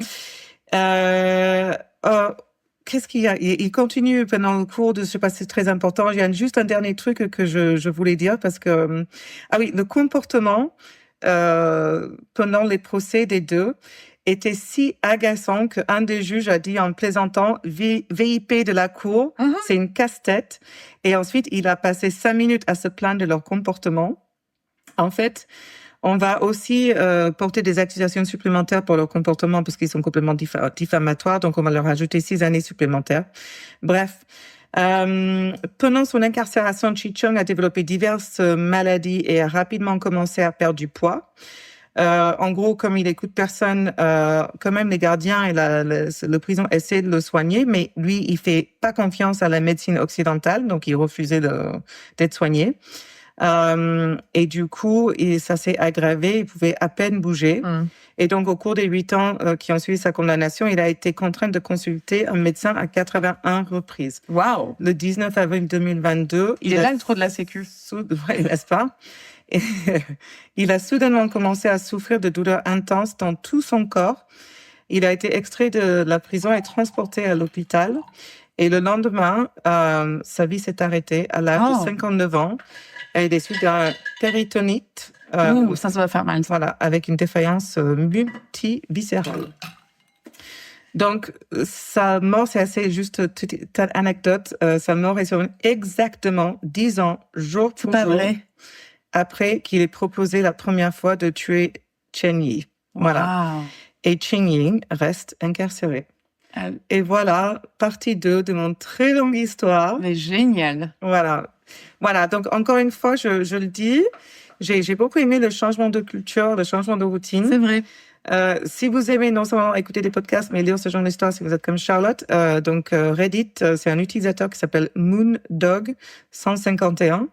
Qu'est-ce qu'il y a? Il continue pendant le cours de, je sais pas, c'est très important. Il y a juste un dernier truc que je voulais dire parce que ah oui, le comportement pendant les procès des deux était si agaçant qu'un des juges a dit en plaisantant VIP de la cour, c'est une casse-tête. Et ensuite, il a passé 5 minutes à se plaindre de leur comportement. En fait, on va aussi porter des accusations supplémentaires pour leur comportement parce qu'ils sont complètement diffamatoires. Donc, on va leur ajouter 6 années supplémentaires. Bref. Pendant son incarcération, Chi Chung a développé diverses maladies et a rapidement commencé à perdre du poids. En gros, comme il écoute personne, quand même les gardiens et le prison essaient de le soigner, mais lui, il fait pas confiance à la médecine occidentale, donc il refusait d'être soigné. Et du coup, ça s'est aggravé, il pouvait à peine bouger. Et donc, au cours des 8 ans qui ont suivi sa condamnation, il a été contraint de consulter un médecin à 81 reprises. Waouh! Le 19 avril 2022, Il est là le trou de la sécu. Ouais, n'est-ce pas? Et il a soudainement commencé à souffrir de douleurs intenses dans tout son corps. Il a été extrait de la prison et transporté à l'hôpital. Et le lendemain, sa vie s'est arrêtée à l'âge de 59 ans. Et des suites d'un péritonite. Ça va faire mal. Voilà, avec une défaillance multiviscérale. Donc, sa mort, c'est assez juste petite anecdote. Sa mort est survenue exactement 10 ans, jour pour jour. C'est pas vrai. Après qu'il ait proposé la première fois de tuer Chen Yi. Voilà. Wow. Et Chen Yi reste incarcéré. Et voilà, partie 2 de mon très longue histoire. Mais génial. Voilà, donc encore une fois, je le dis, j'ai beaucoup aimé le changement de culture, le changement de routine. C'est vrai. Si vous aimez non seulement écouter des podcasts, mais lire ce genre d'histoire, si vous êtes comme Charlotte, Reddit, c'est un utilisateur qui s'appelle Moondog151.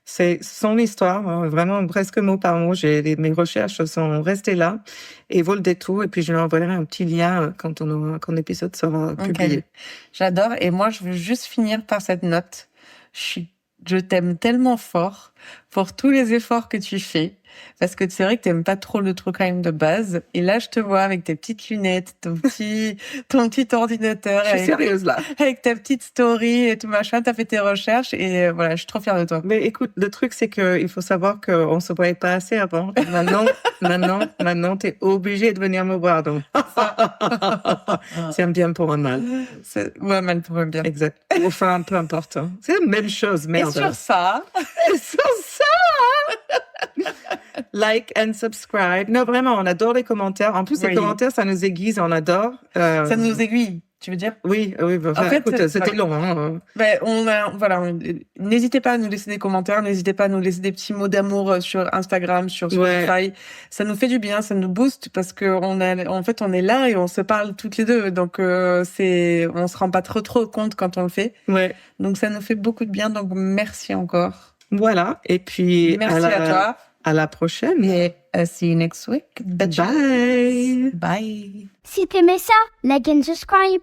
C'est son histoire, vraiment presque mot par mot. Mes recherches sont restées là et vaut le détour. Et puis je lui enverrai un petit lien quand l'épisode sera publié. J'adore. Et moi, je veux juste finir par cette note. Je t'aime tellement fort pour tous les efforts que tu fais. Parce que c'est vrai que t'aimes pas trop le true crime de base. Et là, je te vois avec tes petites lunettes, ton petit ordinateur. Je suis sérieuse, là. Avec ta petite story et tout machin. T'as fait tes recherches et voilà, je suis trop fière de toi. Mais écoute, le truc, c'est qu'il faut savoir qu'on se voyait pas assez avant. Maintenant, t'es obligé de venir me voir, donc. C'est un bien pour un mal. Ou un mal pour un bien. Exact. Enfin, peu importe. C'est la même chose, merde. Et sur ça. Like and subscribe. Non, vraiment, on adore les commentaires. En plus, les commentaires, ça nous aiguise, on adore. Ça nous aiguille, tu veux dire? Oui. Enfin, en fait, écoute, c'était long. Hein. N'hésitez pas à nous laisser des commentaires, n'hésitez pas à nous laisser des petits mots d'amour sur Instagram, sur Spotify. Ouais. Ça nous fait du bien, ça nous booste parce que on est là et on se parle toutes les deux. Donc, on se rend pas trop compte quand on le fait. Ouais. Donc, ça nous fait beaucoup de bien. Donc, merci encore. Voilà. Et puis, merci à toi. À la prochaine. Et see you next week. Bye. Bye. Si t'aimais ça, like and subscribe.